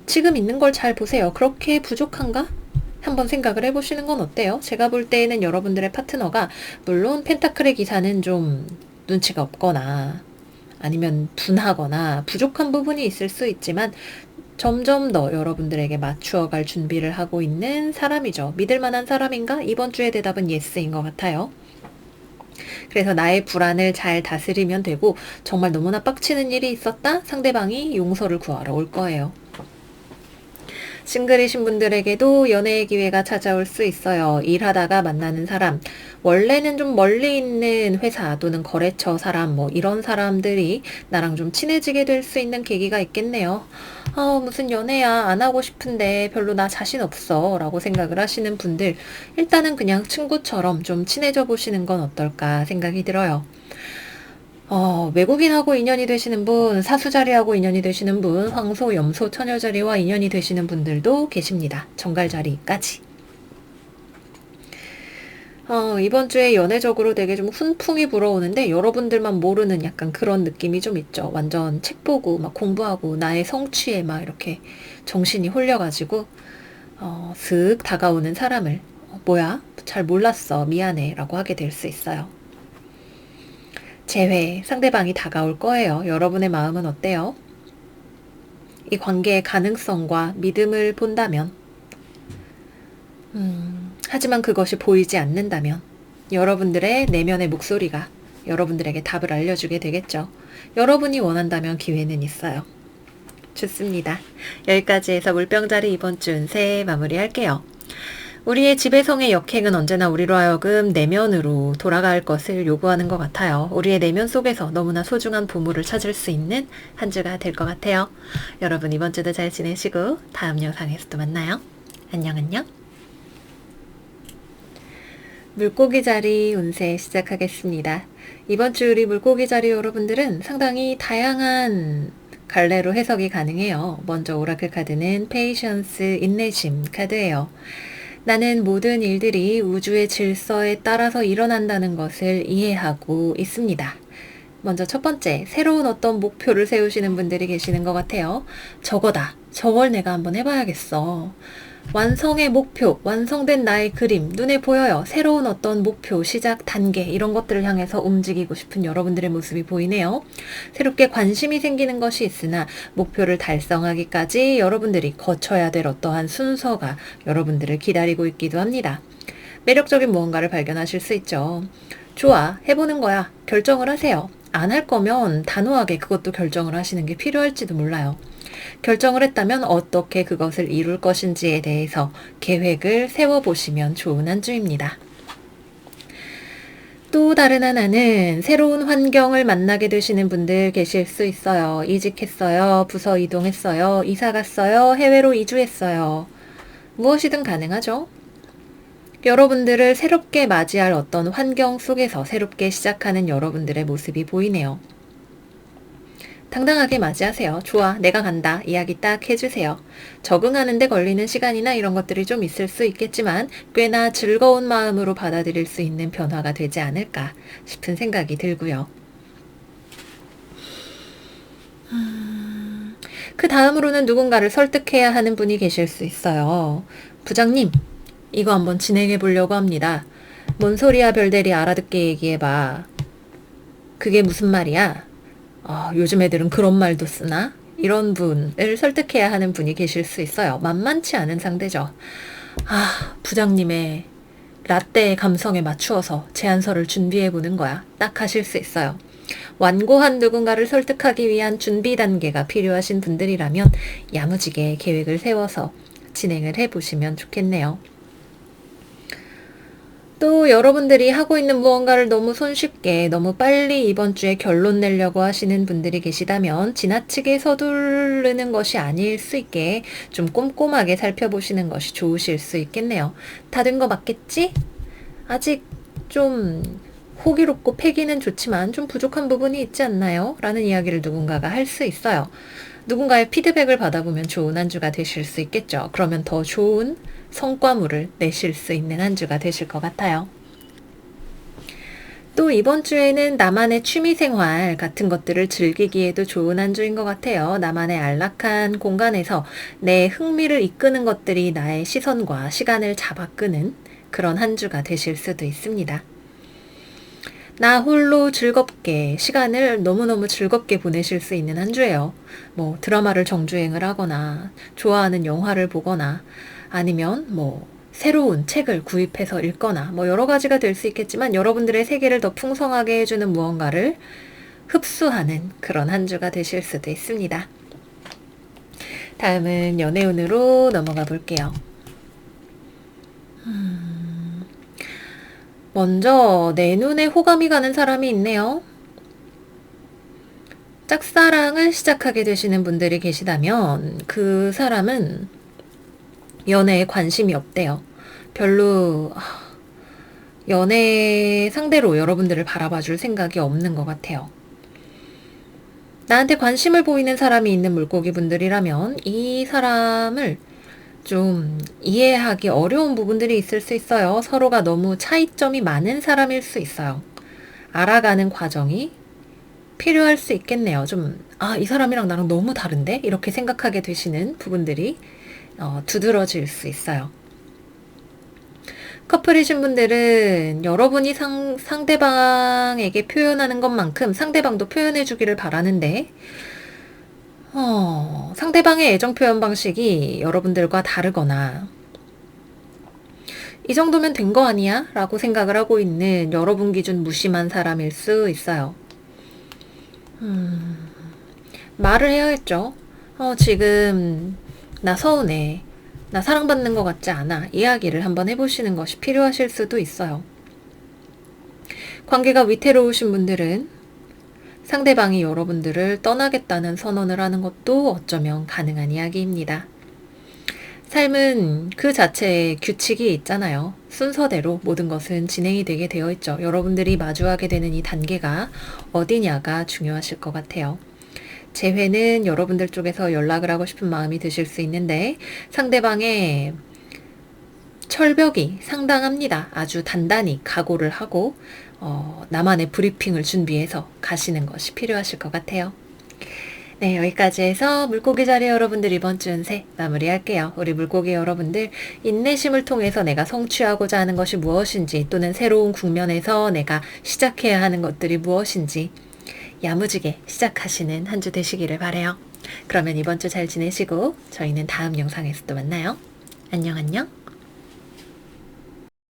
지금 있는 걸 잘 보세요. 그렇게 부족한가? 한번 생각을 해보시는 건 어때요? 제가 볼 때에는 여러분들의 파트너가 물론 펜타클의 기사는 좀 눈치가 없거나 아니면 둔하거나 부족한 부분이 있을 수 있지만 점점 더 여러분들에게 맞추어갈 준비를 하고 있는 사람이죠. 믿을 만한 사람인가? 이번 주의 대답은 예스인 것 같아요. 그래서 나의 불안을 잘 다스리면 되고 정말 너무나 빡치는 일이 있었다? 상대방이 용서를 구하러 올 거예요. 싱글이신 분들에게도 연애의 기회가 찾아올 수 있어요. 일하다가 만나는 사람, 원래는 좀 멀리 있는 회사 또는 거래처 사람, 뭐 이런 사람들이 나랑 좀 친해지게 될 수 있는 계기가 있겠네요. 무슨 연애야, 안 하고 싶은데 별로 나 자신 없어 라고 생각을 하시는 분들, 일단은 그냥 친구처럼 좀 친해져 보시는 건 어떨까 생각이 들어요. 외국인하고 인연이 되시는 분, 사수자리하고 인연이 되시는 분, 황소, 염소, 처녀자리와 인연이 되시는 분들도 계십니다. 정갈자리까지. 이번 주에 연애적으로 되게 좀 훈풍이 불어오는데 여러분들만 모르는 약간 그런 느낌이 좀 있죠. 완전 책 보고 막 공부하고 나의 성취에 막 이렇게 정신이 홀려가지고 슥 다가오는 사람을 뭐야? 잘 몰랐어. 미안해. 라고 하게 될 수 있어요. 재회, 상대방이 다가올 거예요. 여러분의 마음은 어때요? 이 관계의 가능성과 믿음을 본다면, 하지만 그것이 보이지 않는다면, 여러분들의 내면의 목소리가 여러분들에게 답을 알려주게 되겠죠. 여러분이 원한다면 기회는 있어요. 좋습니다. 여기까지 해서 물병자리 이번 주 운세 마무리할게요. 우리의 지배성의 역행은 언제나 우리로 하여금 내면으로 돌아갈 것을 요구하는 것 같아요. 우리의 내면 속에서 너무나 소중한 보물을 찾을 수 있는 한 주가 될 것 같아요. 여러분 이번 주도 잘 지내시고 다음 영상에서 또 만나요. 안녕 안녕. 물고기 자리 운세 시작하겠습니다. 이번 주 우리 물고기 자리 여러분들은 상당히 다양한 갈래로 해석이 가능해요. 먼저 오라클 카드는 페이션스, 인내심 카드예요. 나는 모든 일들이 우주의 질서에 따라서 일어난다는 것을 이해하고 있습니다. 먼저 첫 번째, 새로운 어떤 목표를 세우시는 분들이 계시는 것 같아요. 저거다. 저걸 내가 한번 해봐야겠어. 완성의 목표, 완성된 나의 그림, 눈에 보여요. 새로운 어떤 목표, 시작 단계, 이런 것들을 향해서 움직이고 싶은 여러분들의 모습이 보이네요. 새롭게 관심이 생기는 것이 있으나 목표를 달성하기까지 여러분들이 거쳐야 될 어떠한 순서가 여러분들을 기다리고 있기도 합니다. 매력적인 무언가를 발견하실 수 있죠. 좋아, 해보는 거야. 결정을 하세요. 안 할 거면 단호하게 그것도 결정을 하시는 게 필요할지도 몰라요. 결정을 했다면 어떻게 그것을 이룰 것인지에 대해서 계획을 세워보시면 좋은 한 주입니다. 또 다른 하나는 새로운 환경을 만나게 되시는 분들 계실 수 있어요. 이직했어요. 부서 이동했어요. 이사 갔어요. 해외로 이주했어요. 무엇이든 가능하죠. 여러분들을 새롭게 맞이할 어떤 환경 속에서 새롭게 시작하는 여러분들의 모습이 보이네요. 당당하게 맞이하세요. 좋아, 내가 간다. 이야기 딱 해주세요. 적응하는 데 걸리는 시간이나 이런 것들이 좀 있을 수 있겠지만 꽤나 즐거운 마음으로 받아들일 수 있는 변화가 되지 않을까 싶은 생각이 들고요. 그 다음으로는 누군가를 설득해야 하는 분이 계실 수 있어요. 부장님, 이거 한번 진행해 보려고 합니다. 뭔 소리야 별대리 알아듣게 얘기해봐. 그게 무슨 말이야? 요즘 애들은 그런 말도 쓰나? 이런 분을 설득해야 하는 분이 계실 수 있어요. 만만치 않은 상대죠. 부장님의 라떼의 감성에 맞추어서 제안서를 준비해보는 거야. 딱 하실 수 있어요. 완고한 누군가를 설득하기 위한 준비 단계가 필요하신 분들이라면 야무지게 계획을 세워서 진행을 해보시면 좋겠네요. 또 여러분들이 하고 있는 무언가를 너무 손쉽게 너무 빨리 이번 주에 결론 내려고 하시는 분들이 계시다면 지나치게 서두르는 것이 아닐 수 있게 좀 꼼꼼하게 살펴보시는 것이 좋으실 수 있겠네요. 다 된 거 맞겠지? 아직 좀 호기롭고 패기는 좋지만 좀 부족한 부분이 있지 않나요? 라는 이야기를 누군가가 할 수 있어요. 누군가의 피드백을 받아보면 좋은 한 주가 되실 수 있겠죠. 그러면 더 좋은 성과물을 내실 수 있는 한 주가 되실 것 같아요. 또 이번 주에는 나만의 취미생활 같은 것들을 즐기기에도 좋은 한 주인 것 같아요. 나만의 안락한 공간에서 내 흥미를 이끄는 것들이 나의 시선과 시간을 잡아 끄는 그런 한 주가 되실 수도 있습니다. 나 홀로 즐겁게 시간을 너무너무 즐겁게 보내실 수 있는 한 주예요. 뭐 드라마를 정주행을 하거나 좋아하는 영화를 보거나 아니면 뭐 새로운 책을 구입해서 읽거나 뭐 여러 가지가 될 수 있겠지만 여러분들의 세계를 더 풍성하게 해주는 무언가를 흡수하는 그런 한 주가 되실 수도 있습니다. 다음은 연애운으로 넘어가 볼게요. 먼저 내 눈에 호감이 가는 사람이 있네요. 짝사랑을 시작하게 되시는 분들이 계시다면 그 사람은 연애에 관심이 없대요. 별로 연애 상대로 여러분들을 바라봐 줄 생각이 없는 것 같아요. 나한테 관심을 보이는 사람이 있는 물고기 분들이라면 이 사람을 좀 이해하기 어려운 부분들이 있을 수 있어요. 서로가 너무 차이점이 많은 사람일 수 있어요. 알아가는 과정이 필요할 수 있겠네요. 이 사람이랑 나랑 너무 다른데? 이렇게 생각하게 되시는 부분들이 두드러질 수 있어요. 커플이신 분들은 여러분이 상대방에게 표현하는 것만큼 상대방도 표현해 주기를 바라는데, 상대방의 애정 표현 방식이 여러분들과 다르거나, 이 정도면 된 거 아니야? 라고 생각을 하고 있는 여러분 기준 무심한 사람일 수 있어요. 말을 해야겠죠. 지금 나 서운해. 나 사랑받는 것 같지 않아. 이야기를 한번 해보시는 것이 필요하실 수도 있어요. 관계가 위태로우신 분들은 상대방이 여러분들을 떠나겠다는 선언을 하는 것도 어쩌면 가능한 이야기입니다. 삶은 그 자체에 규칙이 있잖아요. 순서대로 모든 것은 진행이 되게 되어 있죠. 여러분들이 마주하게 되는 이 단계가 어디냐가 중요하실 것 같아요. 재회는 여러분들 쪽에서 연락을 하고 싶은 마음이 드실 수 있는데 상대방의 철벽이 상당합니다. 아주 단단히 각오를 하고 나만의 브리핑을 준비해서 가시는 것이 필요하실 것 같아요. 네, 여기까지 해서 물고기 자리 여러분들 이번 주 운세 마무리할게요. 우리 물고기 여러분들, 인내심을 통해서 내가 성취하고자 하는 것이 무엇인지, 또는 새로운 국면에서 내가 시작해야 하는 것들이 무엇인지 야무지게 시작하시는 한 주 되시기를 바라요. 그러면 이번 주 잘 지내시고 저희는 다음 영상에서 또 만나요. 안녕 안녕.